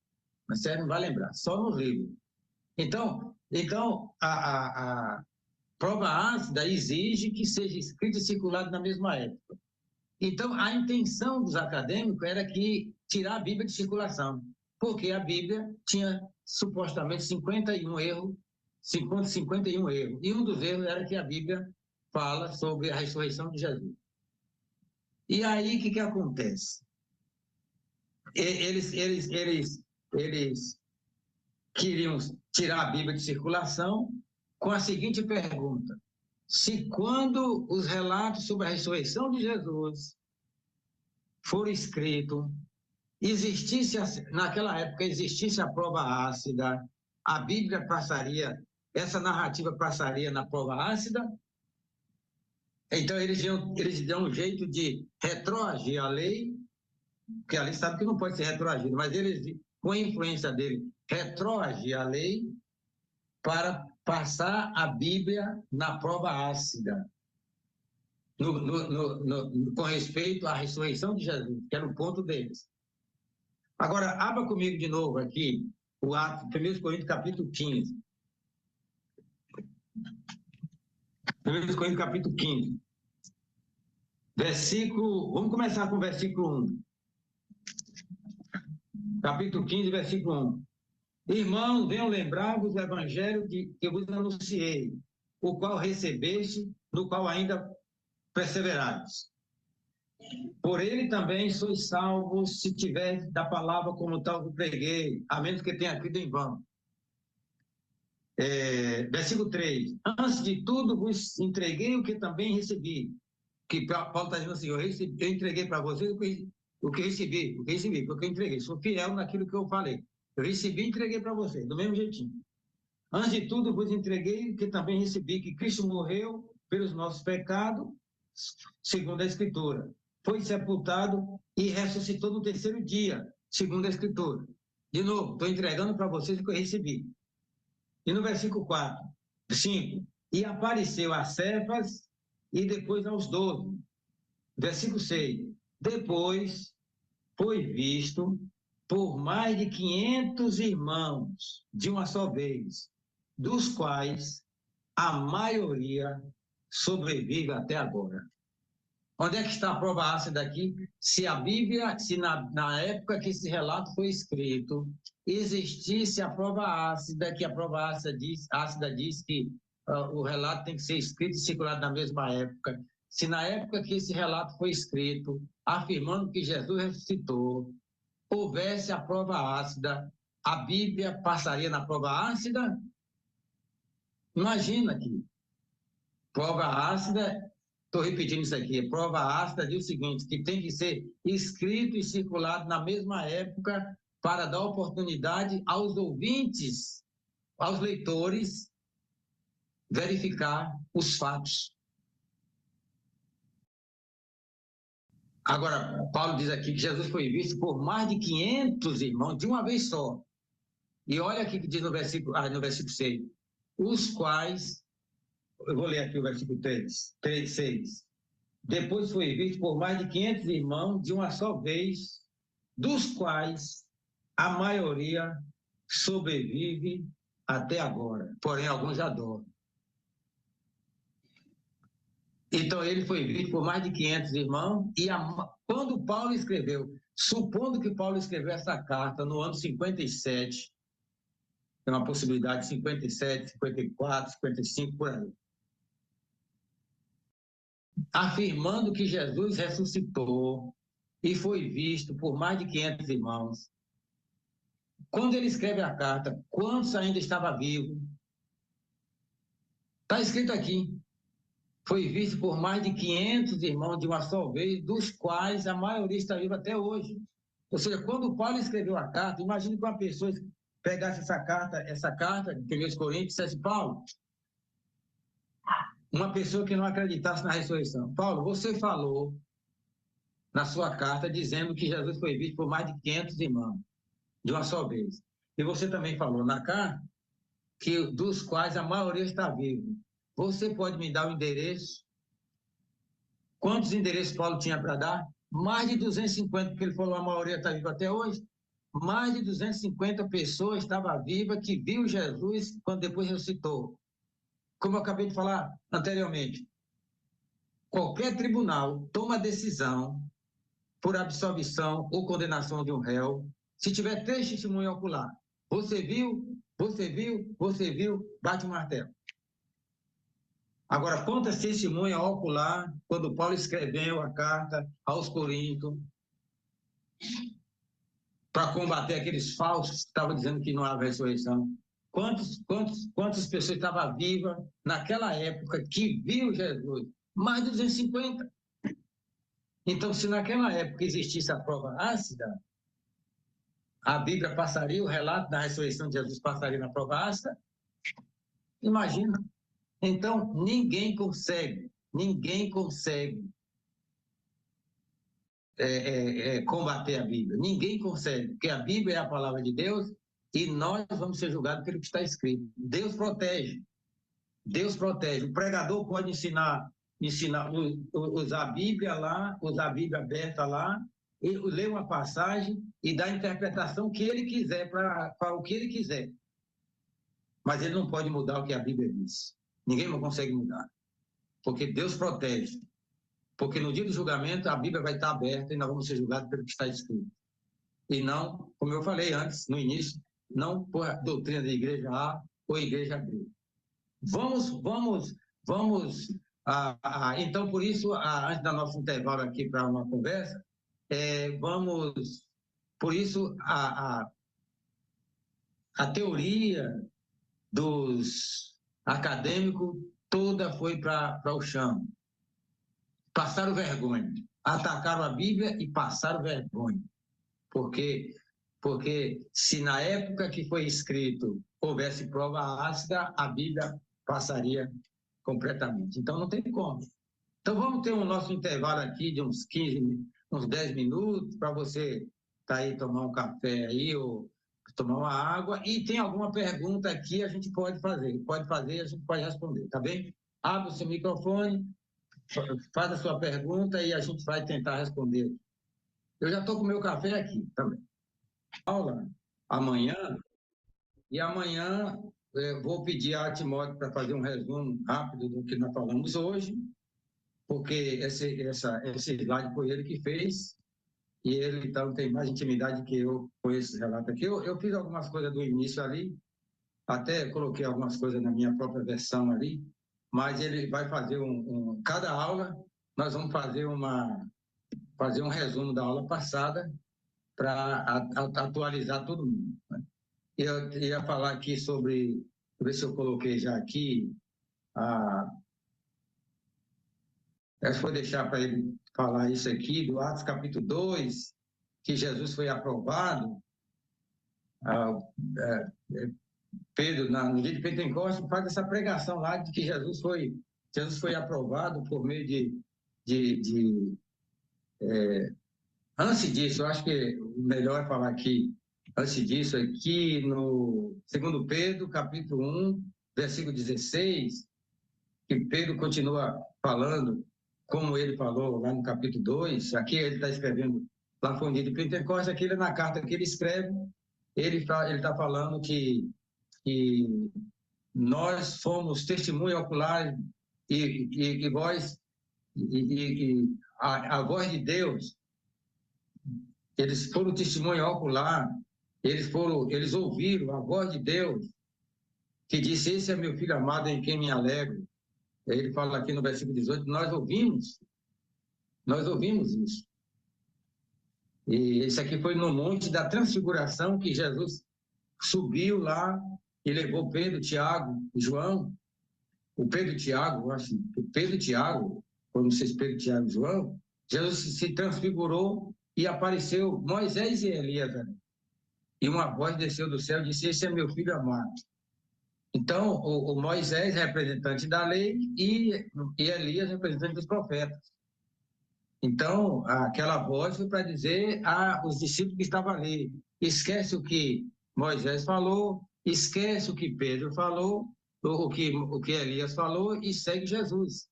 Mas você não vai lembrar, só nos livros. Então a prova ácida exige que seja escrito e circulado na mesma época. Então, a intenção dos acadêmicos era tirar a Bíblia de circulação, porque a Bíblia tinha supostamente 51 erros, e um dos erros era que a Bíblia fala sobre a ressurreição de Jesus. E aí, o que acontece? Eles queriam tirar a Bíblia de circulação com a seguinte pergunta: se quando os relatos sobre a ressurreição de Jesus foram escritos, naquela época existisse a prova ácida, a Bíblia essa narrativa passaria na prova ácida? Então eles dão um jeito de retroagir a lei, porque a lei sabe que não pode ser retroagida, mas eles, com a influência dele, retroagir a lei para passar a Bíblia na prova ácida, com respeito à ressurreição de Jesus, que era o ponto deles. Agora, abra comigo de novo aqui o Atos, 1 Coríntios capítulo 15. 1 Coríntios capítulo 15. Vamos começar com o versículo 1. Capítulo 15, versículo 1. Irmãos, venham lembrar-vos do evangelho que vos anunciei, o qual recebeste, no qual ainda perseverais. Por ele também sois salvos, se tiver da palavra como tal que preguei, a menos que tenha crido em vão. Versículo 3. Antes de tudo vos entreguei o que também recebi. Que Paulo está dizendo assim, eu entreguei para vocês o que recebi, porque eu entreguei. Sou fiel naquilo que eu falei. Eu recebi e entreguei para vocês, do mesmo jeitinho. Antes de tudo vos entreguei o que também recebi, que Cristo morreu pelos nossos pecados, segundo a Escritura. Foi sepultado e ressuscitou no terceiro dia, segundo a Escritura. De novo, estou entregando para vocês o que eu recebi. E no versículo 5, e apareceu a Cefas e depois aos 12. Versículo 6, depois foi visto por mais de 500 irmãos de uma só vez, dos quais a maioria sobrevive até agora. Onde é que está a prova ácida aqui? Se a Bíblia, na época que esse relato foi escrito, existisse a prova ácida, que a prova ácida diz que o relato tem que ser escrito e circulado na mesma época. Se na época que esse relato foi escrito, afirmando que Jesus ressuscitou, houvesse a prova ácida, a Bíblia passaria na prova ácida? Imagina que prova ácida estou repetindo isso aqui, prova ácida diz o seguinte, que tem que ser escrito e circulado na mesma época para dar oportunidade aos ouvintes, aos leitores, verificar os fatos. Agora, Paulo diz aqui que Jesus foi visto por mais de 500 irmãos de uma vez só. E olha aqui que diz no versículo 6, os quais, eu vou ler aqui o versículo 6, depois foi visto por mais de 500 irmãos de uma só vez, dos quais a maioria sobrevive até agora, porém alguns já dormem. Então ele foi visto por mais de 500 irmãos, e quando Paulo escreveu, supondo que Paulo escreveu essa carta no ano 57, tem uma possibilidade de 57, 54, 55, por aí, afirmando que Jesus ressuscitou e foi visto por mais de 500 irmãos. Quando ele escreve a carta, quantos ainda estavam vivos? Está escrito aqui. Foi visto por mais de 500 irmãos de uma só vez, dos quais a maioria está viva até hoje. Ou seja, quando Paulo escreveu a carta, imagine que uma pessoa pegasse essa carta de 1 Coríntios, e dissesse, Paulo, uma pessoa que não acreditasse na ressurreição, Paulo, você falou na sua carta dizendo que Jesus foi visto por mais de 500 irmãos, de uma só vez. E você também falou na carta que dos quais a maioria está viva. Você pode me dar o endereço? Quantos endereços Paulo tinha para dar? Mais de 250, porque ele falou a maioria está viva até hoje. Mais de 250 pessoas estavam vivas que viu Jesus quando depois ressuscitou. Como eu acabei de falar anteriormente, qualquer tribunal toma decisão por absolvição ou condenação de um réu, se tiver 3 testemunhos ocular. Você viu, você viu, você viu, bate o martelo. Agora, quantas testemunhas ocular quando Paulo escreveu a carta aos Coríntios para combater aqueles falsos que estavam dizendo que não havia ressurreição? Quantas pessoas estavam vivas naquela época que viu Jesus? Mais de 250. Então, se naquela época existisse a prova ácida, a Bíblia passaria, o relato da ressurreição de Jesus passaria na prova ácida? Imagina. Então, ninguém consegue combater a Bíblia. Ninguém consegue, porque a Bíblia é a palavra de Deus e nós vamos ser julgados pelo que está escrito. Deus protege. Deus protege. O pregador pode ensinar usar a Bíblia lá, usar a Bíblia aberta lá, e ler uma passagem e dar a interpretação que ele quiser, para o que ele quiser. Mas ele não pode mudar o que a Bíblia diz. Ninguém consegue mudar. Porque Deus protege. Porque no dia do julgamento a Bíblia vai estar aberta e nós vamos ser julgados pelo que está escrito. E não, como eu falei antes, no início, não por doutrina da igreja A ou igreja B. Então, por isso, antes do nosso intervalo aqui para uma conversa, por isso, a teoria dos acadêmicos toda foi para o chão. Passaram vergonha. Atacaram a Bíblia e passaram vergonha. Porque se na época que foi escrito houvesse prova ácida, a Bíblia passaria completamente. Então, não tem como. Então, vamos ter um nosso intervalo aqui de uns 10 minutos, para você estar aí, tomar um café aí, ou tomar uma água. E tem alguma pergunta aqui, a gente pode fazer. Pode fazer, a gente pode responder, tá bem? Abre o seu microfone, faz a sua pergunta e a gente vai tentar responder. Eu já estou com o meu café aqui também. Aula amanhã, e amanhã vou pedir a Timóteo para fazer um resumo rápido do que nós falamos hoje, porque esse slide foi ele que fez, e ele então tem mais intimidade que eu com esse relato aqui. Eu fiz algumas coisas do início ali, até coloquei algumas coisas na minha própria versão ali, mas ele vai fazer cada aula, nós vamos fazer um resumo da aula passada para atualizar todo mundo, né? Eu ia falar aqui sobre, ver se eu coloquei já aqui, Eu vou deixar para ele falar isso aqui, do Atos capítulo 2, que Jesus foi aprovado. Pedro, no dia de Pentecostes, faz essa pregação lá de que Jesus foi aprovado por meio antes disso, eu acho que o melhor é falar aqui, antes disso, aqui no 2 Pedro, capítulo 1, versículo 16, que Pedro continua falando, como ele falou lá no capítulo 2, aqui ele está escrevendo, lá foi o dia de Pentecostes, aqui na carta que ele escreve, ele está falando que nós fomos testemunha ocular e voz, a voz de Deus, eles foram testemunha ocular, eles ouviram a voz de Deus, que disse, esse é meu filho amado em quem me alegro. Ele fala aqui no versículo 18, nós ouvimos isso. E isso aqui foi no Monte da Transfiguração que Jesus subiu lá e levou Pedro, Tiago e João. O Pedro e Tiago, ou não sei se Pedro, Tiago e João, Jesus se transfigurou e apareceu Moisés e Elias. E uma voz desceu do céu e disse, esse é meu filho amado. Então, o Moisés, representante da lei, e Elias, representante dos profetas. Então, aquela voz foi para dizer aos discípulos que estavam ali, esquece o que Moisés falou, esquece o que Pedro falou, o que Elias falou e segue Jesus.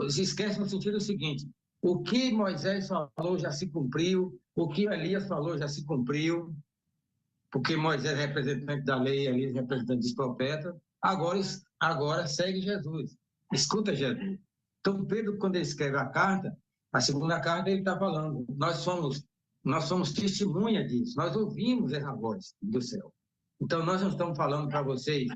Se esquece no sentido seguinte, o que Moisés falou já se cumpriu, o que Elias falou já se cumpriu, porque Moisés é representante da lei, Elias é representante dos profetas, agora segue Jesus, escuta Jesus. Então, Pedro, quando ele escreve a segunda carta, ele está falando, nós somos testemunha disso, nós ouvimos essa voz do céu. Então, nós não estamos falando para vocês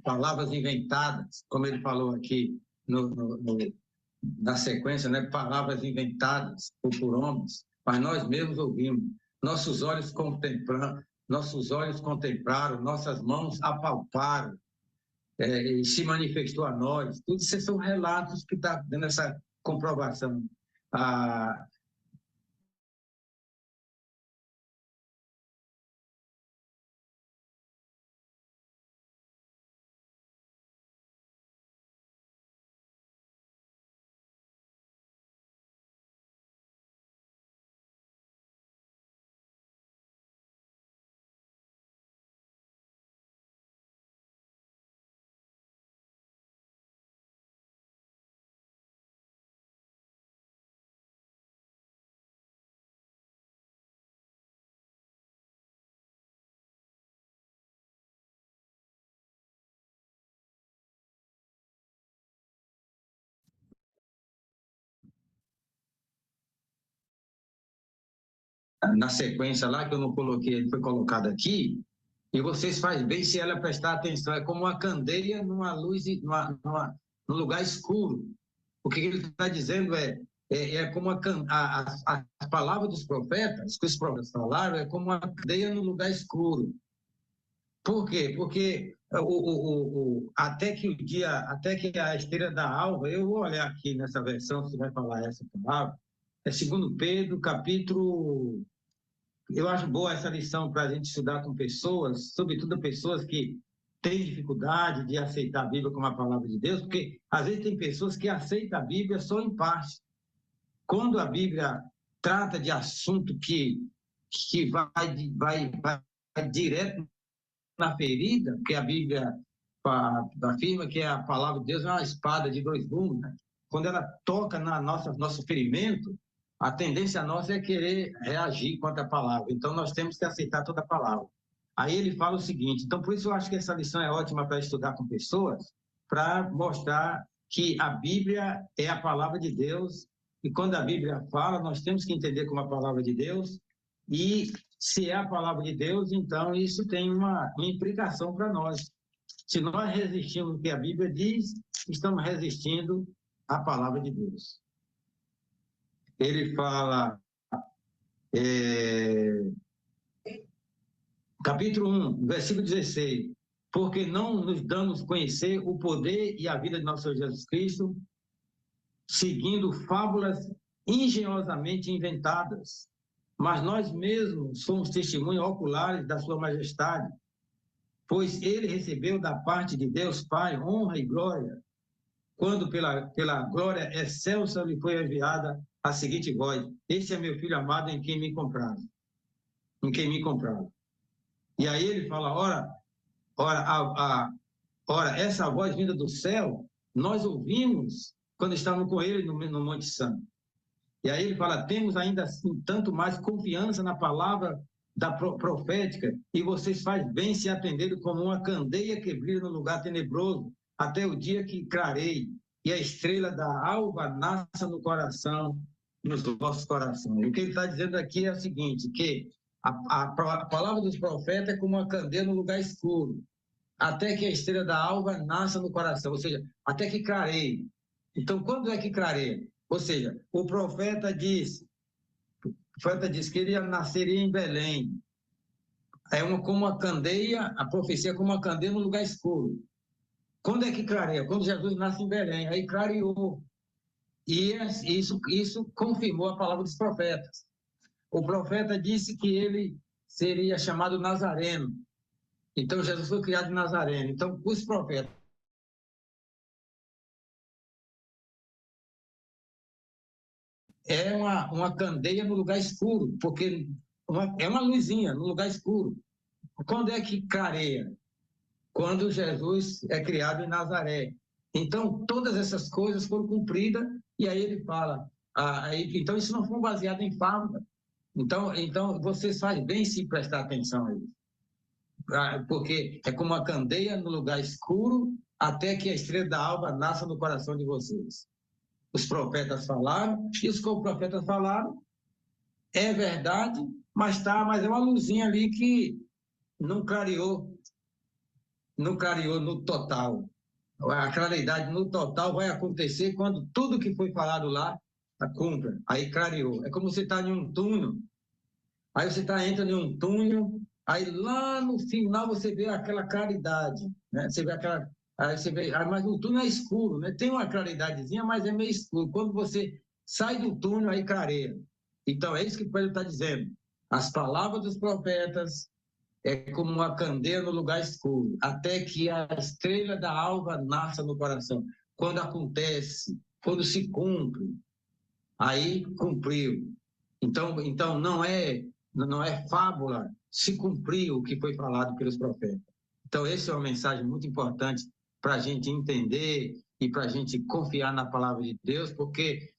palavras inventadas, como ele falou aqui na sequência, né? Palavras inventadas por homens, mas nós mesmos ouvimos. Nossos olhos contemplaram, nossas mãos apalparam, e se manifestou a nós. Tudo isso são relatos que estão dando essa comprovação. Na sequência lá, que eu não coloquei, ele foi colocado aqui, e vocês fazem bem se ela prestar atenção, é como uma candeia numa luz, num lugar escuro. O que ele está dizendo é como as palavras dos profetas, que os profetas falaram, é como uma candeia no lugar escuro. Por quê? Porque até que a estrela da alva, eu vou olhar aqui nessa versão, se vai falar essa palavra, é 2 Pedro, capítulo. Eu acho boa essa lição para a gente estudar com pessoas, sobretudo pessoas que têm dificuldade de aceitar a Bíblia como a palavra de Deus, porque às vezes tem pessoas que aceitam a Bíblia só em parte. Quando a Bíblia trata de assunto que vai direto na ferida, porque a Bíblia afirma que a palavra de Deus é uma espada de dois gumes, né? Quando ela toca nosso ferimento, a tendência nossa é querer reagir contra a palavra. Então, nós temos que aceitar toda a palavra. Aí ele fala o seguinte, então, por isso eu acho que essa lição é ótima para estudar com pessoas, para mostrar que a Bíblia é a palavra de Deus, e quando a Bíblia fala, nós temos que entender como a palavra de Deus, e se é a palavra de Deus, então isso tem uma implicação para nós. Se nós resistimos ao que a Bíblia diz, estamos resistindo à palavra de Deus. Ele fala, capítulo 1, versículo 16, porque não nos damos conhecer o poder e a vida de nosso Senhor Jesus Cristo, seguindo fábulas engenhosamente inventadas, mas nós mesmos somos testemunhas oculares da sua majestade, pois ele recebeu da parte de Deus Pai honra e glória, quando pela glória excelsa lhe foi enviada a seguinte voz: este é meu filho amado em quem me compraram. E aí ele fala, ora, essa voz vinda do céu, nós ouvimos quando estávamos com ele no Monte Santo. E aí ele fala, temos ainda assim tanto mais confiança na palavra da profética, e vocês fazem bem se atenderem como uma candeia que brilha no lugar tenebroso, até o dia que clareie, e a estrela da alva nasça no coração, nos vossos corações. E o que ele está dizendo aqui é o seguinte, que a palavra dos profetas é como uma candeia no lugar escuro, até que a estrela da alva nasça no coração, ou seja, até que clareie. Então, quando é que clareia? Ou seja, o profeta diz que ele nasceria em Belém. Como uma candeia, a profecia é como uma candeia no lugar escuro. Quando é que clareia? Quando Jesus nasce em Belém, aí clareou. E isso confirmou a palavra dos profetas. O profeta disse que ele seria chamado Nazareno. Então, Jesus foi criado em Nazareno. Então, os profetas é uma candeia no lugar escuro, porque é uma luzinha no lugar escuro. Quando é que clareia? Quando Jesus é criado em Nazaré. Então, todas essas coisas foram cumpridas, e aí ele fala, então isso não foi baseado em fábula. Então vocês fazem bem se prestar atenção a isso. Porque é como uma candeia no lugar escuro, até que a estrela da alva nasça no coração de vocês. Os profetas falaram, isso que os profetas falaram é verdade, mas é uma luzinha ali que não clareou no total. A claridade no total vai acontecer quando tudo que foi falado lá cumpra. Aí clareou. É como você está em um túnel, aí você entra em um túnel, aí lá no final você vê aquela claridade, né? Você vê aquela... Aí você vê, mas o túnel é escuro, né? Tem uma claridadezinha, mas é meio escuro. Quando você sai do túnel, aí clareia. Então, é isso que Pedro está dizendo. As palavras dos profetas é como uma candeia no lugar escuro, até que a estrela da alva nasça no coração. Quando acontece, quando se cumpre, aí cumpriu. Então não é fábula, se cumpriu o que foi falado pelos profetas. Então, essa é uma mensagem muito importante para a gente entender e para a gente confiar na palavra de Deus, porque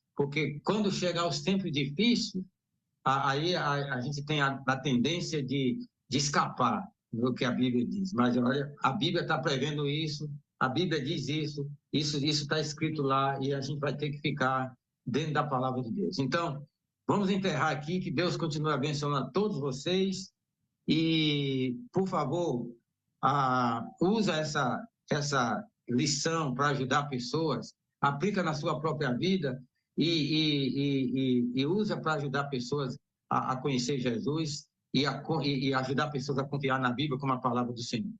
quando chegar os tempos difíceis, aí a gente tem a tendência de escapar do que a Bíblia diz. Mas olha, a Bíblia está prevendo isso, a Bíblia diz isso está escrito lá, e a gente vai ter que ficar dentro da palavra de Deus. Então, vamos enterrar aqui, que Deus continue abençoando a todos vocês, e, por favor, usa essa lição para ajudar pessoas, aplica na sua própria vida, e usa para ajudar pessoas a conhecer Jesus e ajudar pessoas a confiar na Bíblia como a palavra do Senhor.